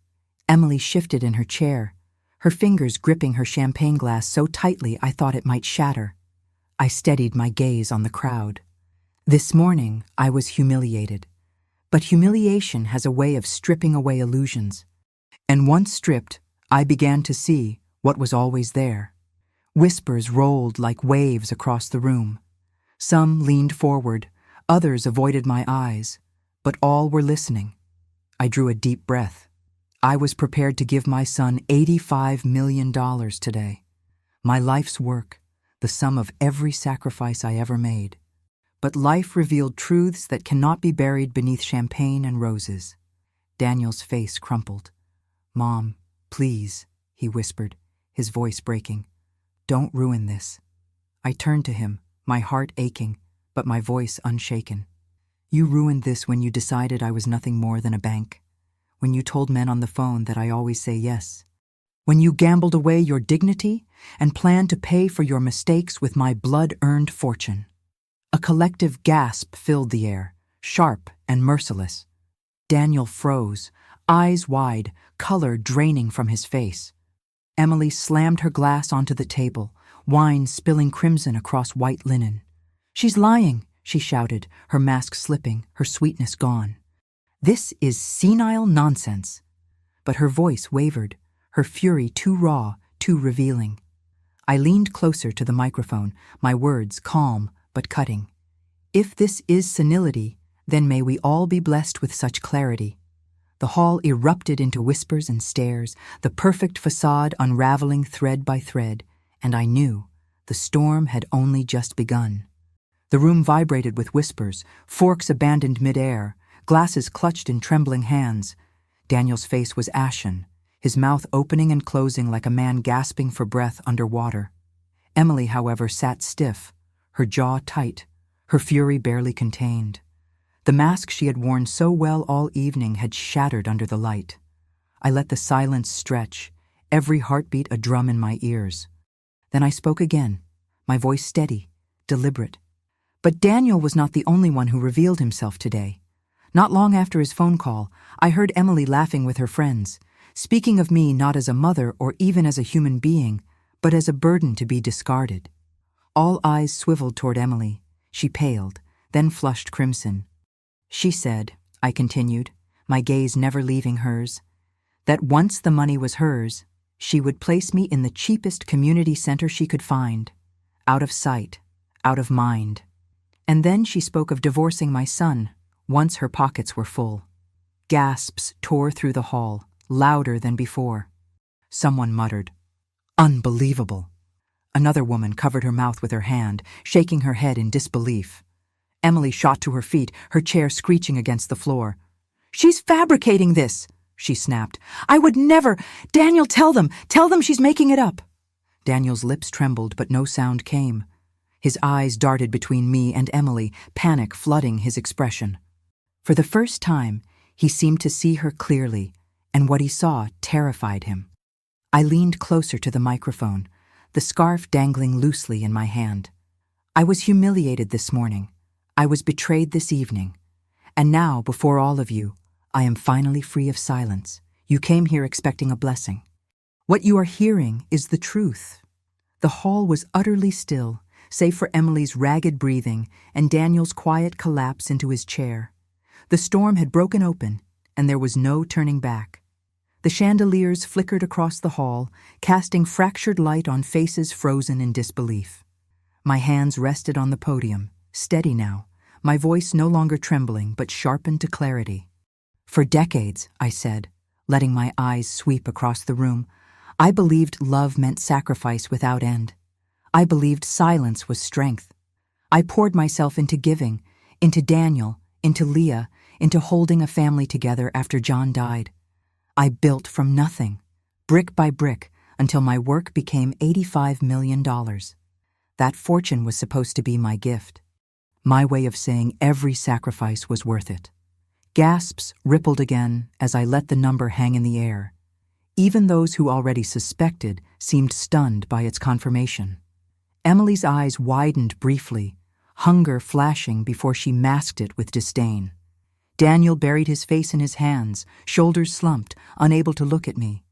Emily shifted in her chair, her fingers gripping her champagne glass so tightly I thought it might shatter. I steadied my gaze on the crowd. This morning I was humiliated. But humiliation has a way of stripping away illusions. And once stripped, I began to see what was always there. Whispers rolled like waves across the room. Some leaned forward, others avoided my eyes, but all were listening. I drew a deep breath. I was prepared to give my son $85 million today. My life's work, the sum of every sacrifice I ever made. But life revealed truths that cannot be buried beneath champagne and roses. Daniel's face crumpled. "Mom, please," he whispered, his voice breaking. "Don't ruin this." I turned to him, my heart aching, but my voice unshaken. "You ruined this when you decided I was nothing more than a bank. When you told men on the phone that I always say yes. When you gambled away your dignity and planned to pay for your mistakes with my blood-earned fortune." A collective gasp filled the air, sharp and merciless. Daniel froze, eyes wide, color draining from his face. Emily slammed her glass onto the table, wine spilling crimson across white linen. "She's lying," she shouted, her mask slipping, her sweetness gone. "This is senile nonsense." But her voice wavered, her fury too raw, too revealing. I leaned closer to the microphone, my words calm but cutting. "If this is senility, then may we all be blessed with such clarity." The hall erupted into whispers and stares, the perfect facade unraveling thread by thread, and I knew the storm had only just begun. The room vibrated with whispers, forks abandoned midair, glasses clutched in trembling hands. Daniel's face was ashen, his mouth opening and closing like a man gasping for breath underwater. Emily, however, sat stiff, her jaw tight, her fury barely contained. The mask she had worn so well all evening had shattered under the light. I let the silence stretch, every heartbeat a drum in my ears. Then I spoke again, my voice steady, deliberate. But Daniel was not the only one who revealed himself today. Not long after his phone call, I heard Emily laughing with her friends, speaking of me not as a mother or even as a human being, but as a burden to be discarded. All eyes swiveled toward Emily. She paled, then flushed crimson. "She said," I continued, my gaze never leaving hers, "that once the money was hers, she would place me in the cheapest community center she could find, out of sight, out of mind. And then she spoke of divorcing my son, once her pockets were full." Gasps tore through the hall, louder than before. Someone muttered, "Unbelievable." Another woman covered her mouth with her hand, shaking her head in disbelief. Emily shot to her feet, her chair screeching against the floor. "She's fabricating this," she snapped. "I would never— Daniel, tell them she's making it up." Daniel's lips trembled, but no sound came. His eyes darted between me and Emily, panic flooding his expression. For the first time, he seemed to see her clearly, and what he saw terrified him. I leaned closer to the microphone, the scarf dangling loosely in my hand. I was humiliated this morning. I was betrayed this evening. And now, before all of you, I am finally free of silence. You came here expecting a blessing. What you are hearing is the truth. The hall was utterly still, save for Emily's ragged breathing and Daniel's quiet collapse into his chair. The storm had broken open, and there was no turning back. The chandeliers flickered across the hall, casting fractured light on faces frozen in disbelief. My hands rested on the podium, steady now, my voice no longer trembling but sharpened to clarity. For decades, I said, letting my eyes sweep across the room, I believed love meant sacrifice without end. I believed silence was strength. I poured myself into giving, into Daniel, into Leah, into holding a family together after John died. I built from nothing, brick by brick, until my work became $85 million. That fortune was supposed to be my gift. My way of saying every sacrifice was worth it. Gasps rippled again as I let the number hang in the air. Even those who already suspected seemed stunned by its confirmation. Emily's eyes widened briefly, hunger flashing before she masked it with disdain. Daniel buried his face in his hands, shoulders slumped, unable to look at me.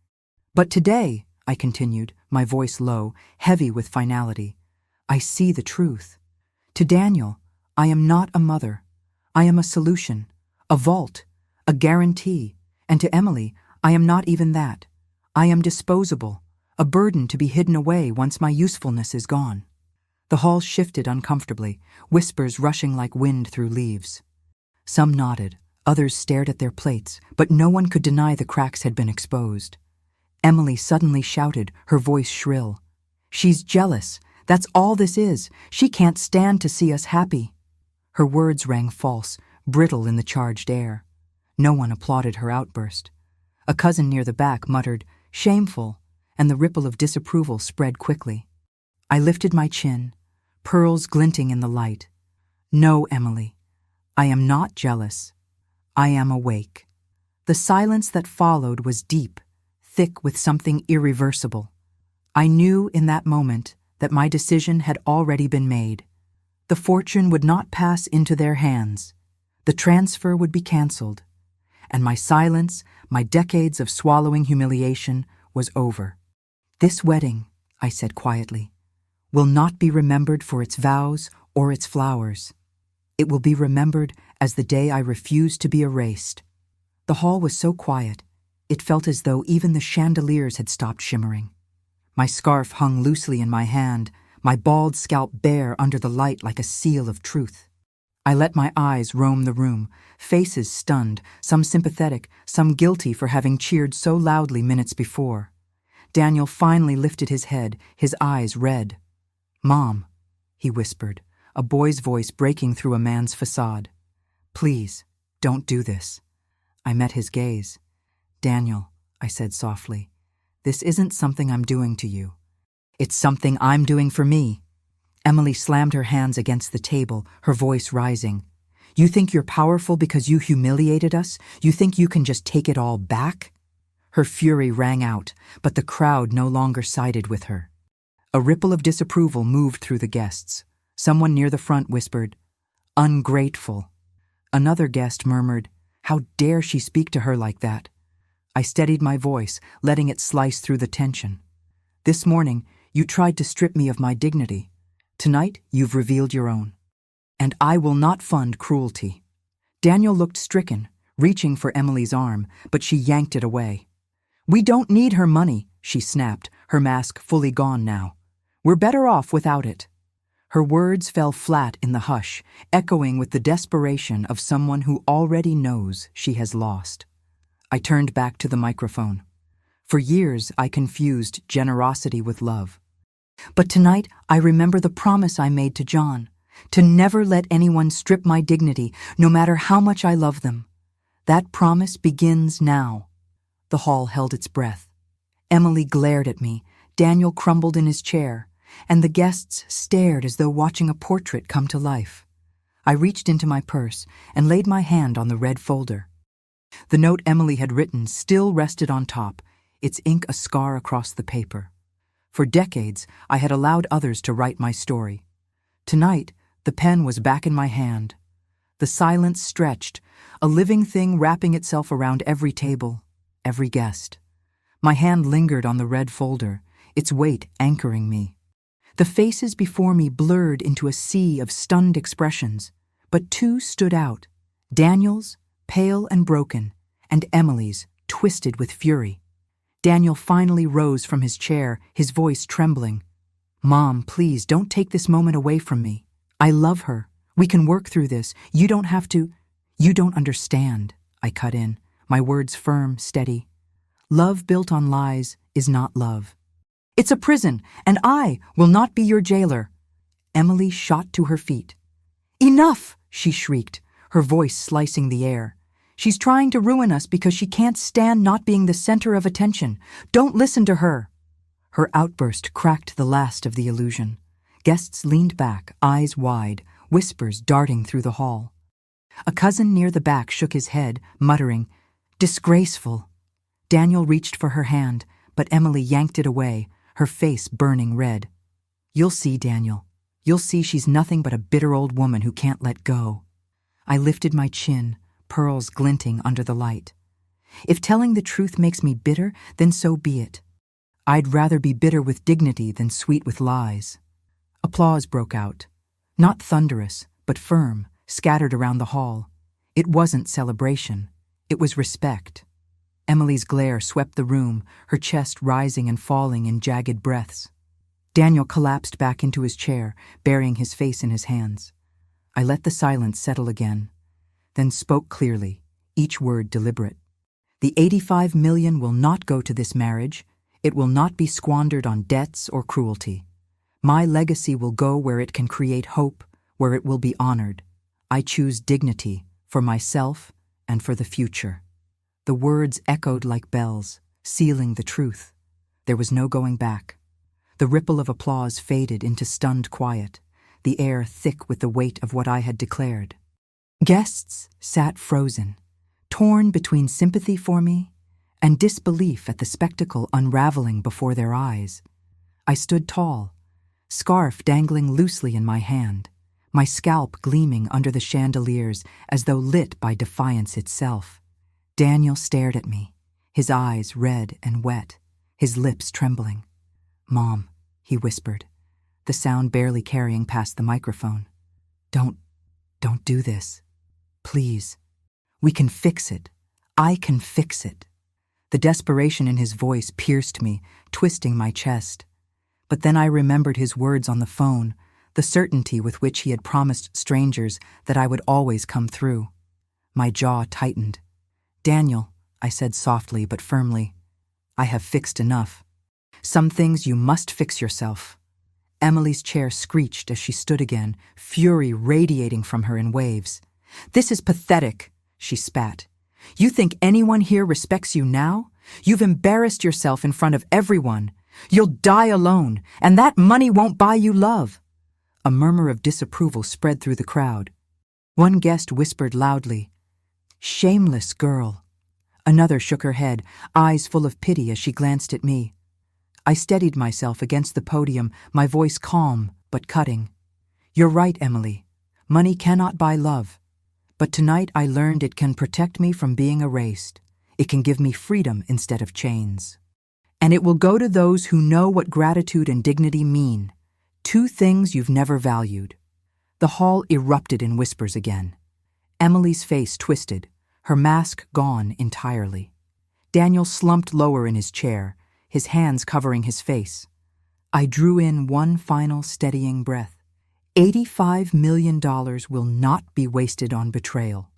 But today, I continued, my voice low, heavy with finality, I see the truth. To Daniel, I am not a mother. I am a solution, a vault, a guarantee. And to Emily, I am not even that. I am disposable, a burden to be hidden away once my usefulness is gone. The hall shifted uncomfortably, whispers rushing like wind through leaves. Some nodded, others stared at their plates, but no one could deny the cracks had been exposed. Emily suddenly shouted, her voice shrill. "She's jealous. That's all this is. She can't stand to see us happy." Her words rang false, brittle in the charged air. No one applauded her outburst. A cousin near the back muttered, "Shameful," and the ripple of disapproval spread quickly. I lifted my chin, pearls glinting in the light. "No, Emily. I am not jealous. I am awake." The silence that followed was deep, thick with something irreversible. I knew in that moment that my decision had already been made. The fortune would not pass into their hands. The transfer would be canceled. And my silence, my decades of swallowing humiliation, was over. "This wedding," I said quietly, "will not be remembered for its vows or its flowers. It will be remembered as the day I refused to be erased." The hall was so quiet, it felt as though even the chandeliers had stopped shimmering. My scarf hung loosely in my hand, my bald scalp bare under the light like a seal of truth. I let my eyes roam the room, faces stunned, some sympathetic, some guilty for having cheered so loudly minutes before. Daniel finally lifted his head, his eyes red. "Mom," he whispered, a boy's voice breaking through a man's facade. "Please, don't do this." I met his gaze. "Daniel," I said softly, "this isn't something I'm doing to you. It's something I'm doing for me." Emily slammed her hands against the table, her voice rising. "You think you're powerful because you humiliated us? You think you can just take it all back?" Her fury rang out, but the crowd no longer sided with her. A ripple of disapproval moved through the guests. Someone near the front whispered, "Ungrateful." Another guest murmured, "How dare she speak to her like that?" I steadied my voice, letting it slice through the tension. "This morning, you tried to strip me of my dignity. Tonight, you've revealed your own. And I will not fund cruelty." Daniel looked stricken, reaching for Emily's arm, but she yanked it away. "We don't need her money," she snapped, her mask fully gone now. "We're better off without it." Her words fell flat in the hush, echoing with the desperation of someone who already knows she has lost. I turned back to the microphone. For years, I confused generosity with love. But tonight, I remember the promise I made to John, to never let anyone strip my dignity, no matter how much I love them. That promise begins now. The hall held its breath. Emily glared at me, Daniel crumbled in his chair, and the guests stared as though watching a portrait come to life. I reached into my purse and laid my hand on the red folder. The note Emily had written still rested on top, its ink a scar across the paper. For decades, I had allowed others to write my story. Tonight, the pen was back in my hand. The silence stretched, a living thing wrapping itself around every table, every guest. My hand lingered on the red folder, its weight anchoring me. The faces before me blurred into a sea of stunned expressions, but two stood out: Daniel's, pale and broken, and Emily's, twisted with fury. Daniel finally rose from his chair, his voice trembling. "Mom, please don't take this moment away from me. I love her. We can work through this. You don't have to." "You don't understand," I cut in, my words firm, steady. "Love built on lies is not love. It's a prison, and I will not be your jailer." Emily shot to her feet. "Enough!" she shrieked, her voice slicing the air. "She's trying to ruin us because she can't stand not being the center of attention. Don't listen to her." Her outburst cracked the last of the illusion. Guests leaned back, eyes wide, whispers darting through the hall. A cousin near the back shook his head, muttering, "Disgraceful." Daniel reached for her hand, but Emily yanked it away, her face burning red. "You'll see, Daniel. You'll see she's nothing but a bitter old woman who can't let go." I lifted my chin, pearls glinting under the light. If telling the truth makes me bitter, then so be it. I'd rather be bitter with dignity than sweet with lies. Applause broke out. Not thunderous, but firm, scattered around the hall. It wasn't celebration. It was respect. Emily's glare swept the room, her chest rising and falling in jagged breaths. Daniel collapsed back into his chair, burying his face in his hands. I let the silence settle again, then spoke clearly, each word deliberate. "The $85 million will not go to this marriage. It will not be squandered on debts or cruelty. My legacy will go where it can create hope, where it will be honored. I choose dignity for myself and for the future." The words echoed like bells, sealing the truth. There was no going back. The ripple of applause faded into stunned quiet, the air thick with the weight of what I had declared. Guests sat frozen, torn between sympathy for me and disbelief at the spectacle unraveling before their eyes. I stood tall, scarf dangling loosely in my hand, my scalp gleaming under the chandeliers as though lit by defiance itself. Daniel stared at me, his eyes red and wet, his lips trembling. "Mom," he whispered, the sound barely carrying past the microphone. Don't do this. Please. We can fix it. I can fix it." The desperation in his voice pierced me, twisting my chest. But then I remembered his words on the phone, the certainty with which he had promised strangers that I would always come through. My jaw tightened. "Daniel," I said softly but firmly, "I have fixed enough. Some things you must fix yourself." Emily's chair screeched as she stood again, fury radiating from her in waves. "This is pathetic," she spat. "You think anyone here respects you now? You've embarrassed yourself in front of everyone. You'll die alone, and that money won't buy you love." A murmur of disapproval spread through the crowd. One guest whispered loudly, "Shameless girl." Another shook her head, eyes full of pity as she glanced at me. I steadied myself against the podium, my voice calm but cutting. "You're right, Emily. Money cannot buy love. But tonight I learned it can protect me from being erased. It can give me freedom instead of chains. And it will go to those who know what gratitude and dignity mean. Two things you've never valued." The hall erupted in whispers again. Emily's face twisted, her mask gone entirely. Daniel slumped lower in his chair, his hands covering his face. I drew in one final steadying breath. $85 million will not be wasted on betrayal.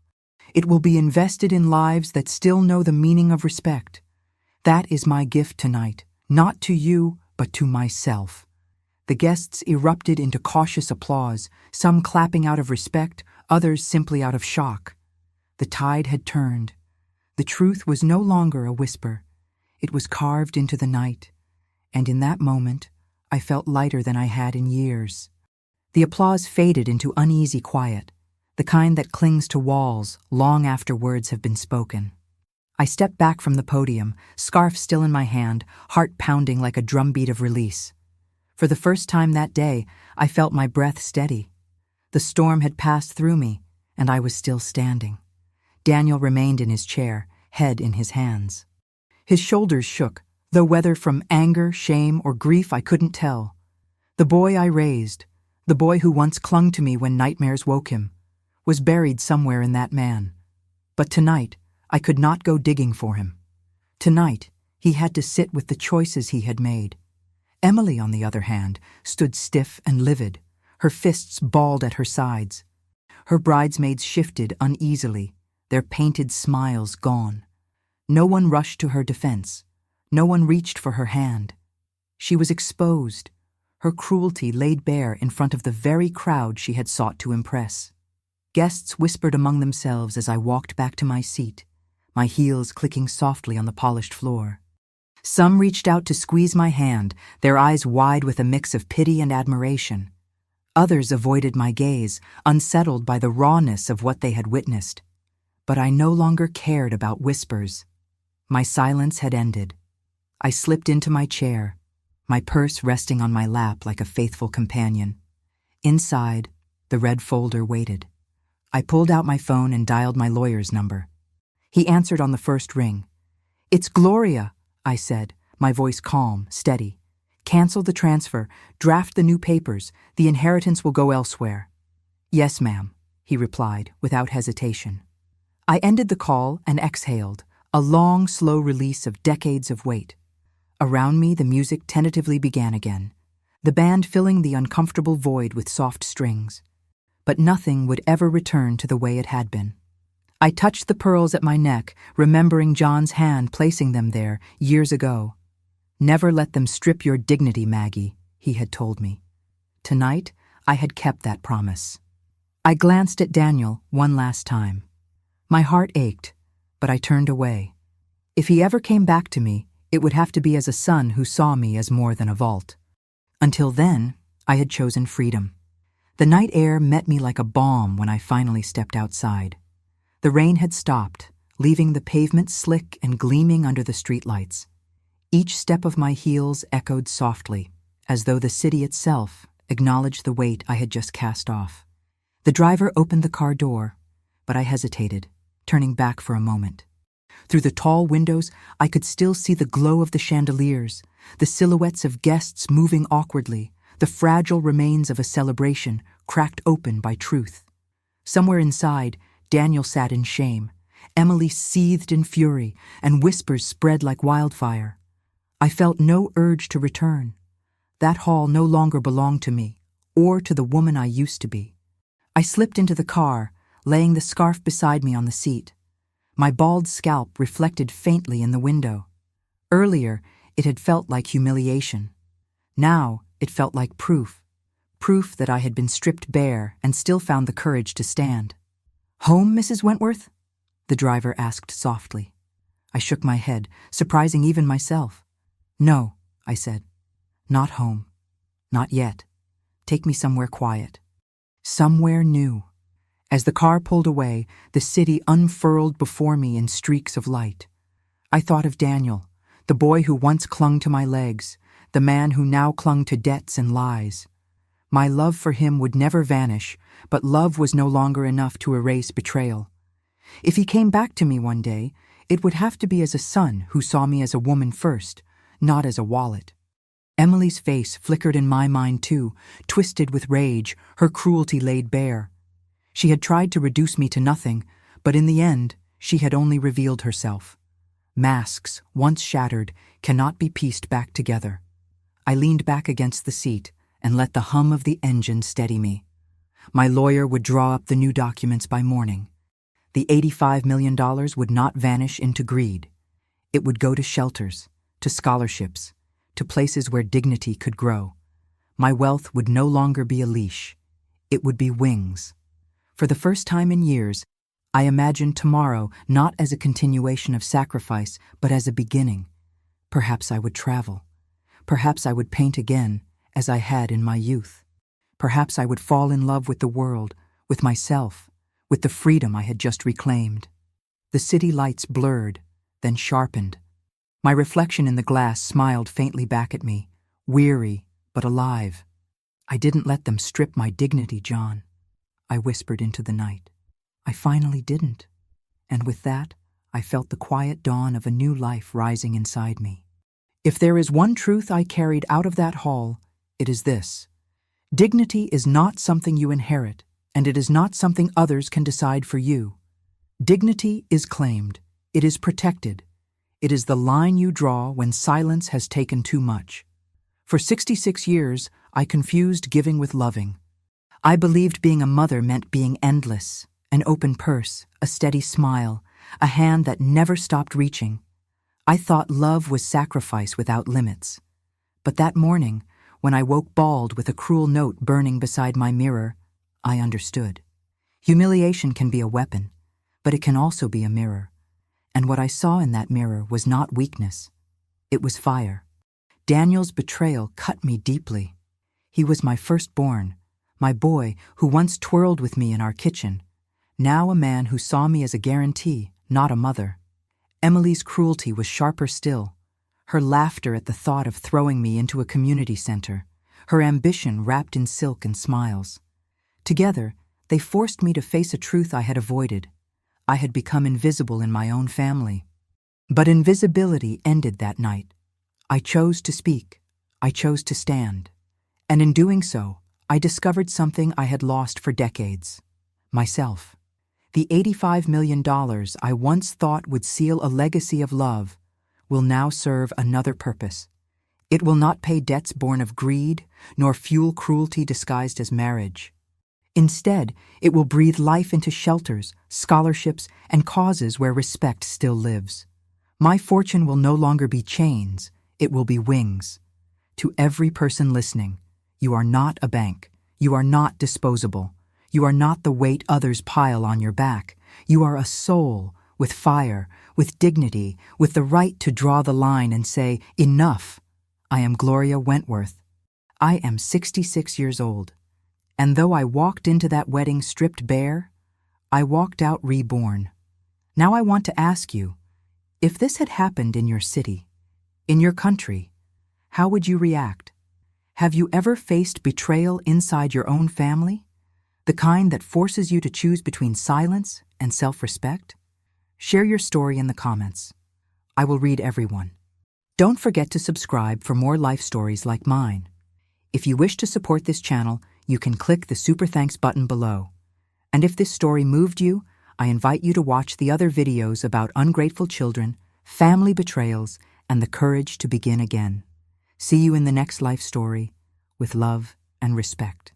It will be invested in lives that still know the meaning of respect. That is my gift tonight, not to you, but to myself. The guests erupted into cautious applause, some clapping out of respect, others simply out of shock. The tide had turned. The truth was no longer a whisper. It was carved into the night, And in that moment, I felt lighter than I had in years. The applause faded into uneasy quiet, the kind that clings to walls long after words have been spoken. I stepped back from the podium, scarf still in my hand, heart pounding like a drumbeat of release. For the first time that day, I felt my breath steady. The storm had passed through me, and I was still standing. Daniel remained in his chair, head in his hands. His shoulders shook, though whether from anger, shame, or grief I couldn't tell. The boy I raised, the boy who once clung to me when nightmares woke him, was buried somewhere in that man. But tonight, I could not go digging for him. Tonight, he had to sit with the choices he had made. Emily, on the other hand, stood stiff and livid, her fists balled at her sides. Her bridesmaids shifted uneasily, their painted smiles gone. No one rushed to her defense. No one reached for her hand. She was exposed, her cruelty laid bare in front of the very crowd she had sought to impress. Guests whispered among themselves as I walked back to my seat, my heels clicking softly on the polished floor. Some reached out to squeeze my hand, their eyes wide with a mix of pity and admiration. Others avoided my gaze, unsettled by the rawness of what they had witnessed. But I no longer cared about whispers. My silence had ended. I slipped into my chair, my purse resting on my lap like a faithful companion. Inside, the red folder waited. I pulled out my phone and dialed my lawyer's number. He answered on the first ring. "It's Gloria," I said, my voice calm, steady. "Cancel the transfer, draft the new papers, the inheritance will go elsewhere." "Yes, ma'am," he replied, without hesitation. I ended the call and exhaled, a long, slow release of decades of weight. Around me, the music tentatively began again, the band filling the uncomfortable void with soft strings. But nothing would ever return to the way it had been. I touched the pearls at my neck, remembering John's hand placing them there years ago. "Never let them strip your dignity, Maggie," he had told me. Tonight, I had kept that promise. I glanced at Daniel one last time. My heart ached, but I turned away. If he ever came back to me, it would have to be as a son who saw me as more than a vault. Until then, I had chosen freedom. The night air met me like a balm when I finally stepped outside. The rain had stopped, leaving the pavement slick and gleaming under the streetlights. Each step of my heels echoed softly, as though the city itself acknowledged the weight I had just cast off. The driver opened the car door, but I hesitated, turning back for a moment. Through the tall windows, I could still see the glow of the chandeliers, the silhouettes of guests moving awkwardly, the fragile remains of a celebration cracked open by truth. Somewhere inside, Daniel sat in shame. Emily seethed in fury, and whispers spread like wildfire. I felt no urge to return. That hall no longer belonged to me, or to the woman I used to be. I slipped into the car, laying the scarf beside me on the seat. My bald scalp reflected faintly in the window. Earlier, it had felt like humiliation. Now, it felt like proof that I had been stripped bare and still found the courage to stand. "Home, Mrs. Wentworth?" the driver asked softly. I shook my head, surprising even myself. "No," I said. "Not home. Not yet. Take me somewhere quiet. Somewhere new." As the car pulled away, the city unfurled before me in streaks of light. I thought of Daniel, the boy who once clung to my legs, the man who now clung to debts and lies. My love for him would never vanish, but love was no longer enough to erase betrayal. If he came back to me one day, it would have to be as a son who saw me as a woman first, not as a wallet. Emily's face flickered in my mind too, twisted with rage, her cruelty laid bare. She had tried to reduce me to nothing, but in the end, she had only revealed herself. Masks, once shattered, cannot be pieced back together. I leaned back against the seat and let the hum of the engine steady me. My lawyer would draw up the new documents by morning. The $85 million would not vanish into greed. It would go to shelters, to scholarships, to places where dignity could grow. My wealth would no longer be a leash. It would be wings. For the first time in years, I imagined tomorrow not as a continuation of sacrifice, but as a beginning. Perhaps I would travel. Perhaps I would paint again, as I had in my youth. Perhaps I would fall in love with the world, with myself, with the freedom I had just reclaimed. The city lights blurred, then sharpened. My reflection in the glass smiled faintly back at me, weary but alive. "I didn't let them strip my dignity, John," I whispered into the night. "I finally didn't." And with that, I felt the quiet dawn of a new life rising inside me. If there is one truth I carried out of that hall, it is this: dignity is not something you inherit, and it is not something others can decide for you. Dignity is claimed. It is protected. It is the line you draw when silence has taken too much. For 66 years, I confused giving with loving. I believed being a mother meant being endless, an open purse, a steady smile, a hand that never stopped reaching. I thought love was sacrifice without limits. But that morning, when I woke bald with a cruel note burning beside my mirror, I understood. Humiliation can be a weapon, but it can also be a mirror. And what I saw in that mirror was not weakness. It was fire. Daniel's betrayal cut me deeply. He was my firstborn, my boy who once twirled with me in our kitchen, now a man who saw me as a guarantee, not a mother. Emily's cruelty was sharper still. Her laughter at the thought of throwing me into a community center, her ambition wrapped in silk and smiles. Together, they forced me to face a truth I had avoided. I had become invisible in my own family. But invisibility ended that night. I chose to speak. I chose to stand. And in doing so, I discovered something I had lost for decades: myself. The $85 million I once thought would seal a legacy of love will now serve another purpose. It will not pay debts born of greed, nor fuel cruelty disguised as marriage. Instead, it will breathe life into shelters, scholarships, and causes where respect still lives. My fortune will no longer be chains, it will be wings. To every person listening, you are not a bank. You are not disposable. You are not the weight others pile on your back. You are a soul with fire, with dignity, with the right to draw the line and say, "Enough." I am Gloria Wentworth. I am 66 years old. And though I walked into that wedding stripped bare, I walked out reborn. Now I want to ask you, if this had happened in your city, in your country, how would you react? Have you ever faced betrayal inside your own family? The kind that forces you to choose between silence and self-respect? Share your story in the comments. I will read everyone. Don't forget to subscribe for more life stories like mine. If you wish to support this channel, you can click the Super Thanks button below. And if this story moved you, I invite you to watch the other videos about ungrateful children, family betrayals, and the courage to begin again. See you in the next life story, with love and respect.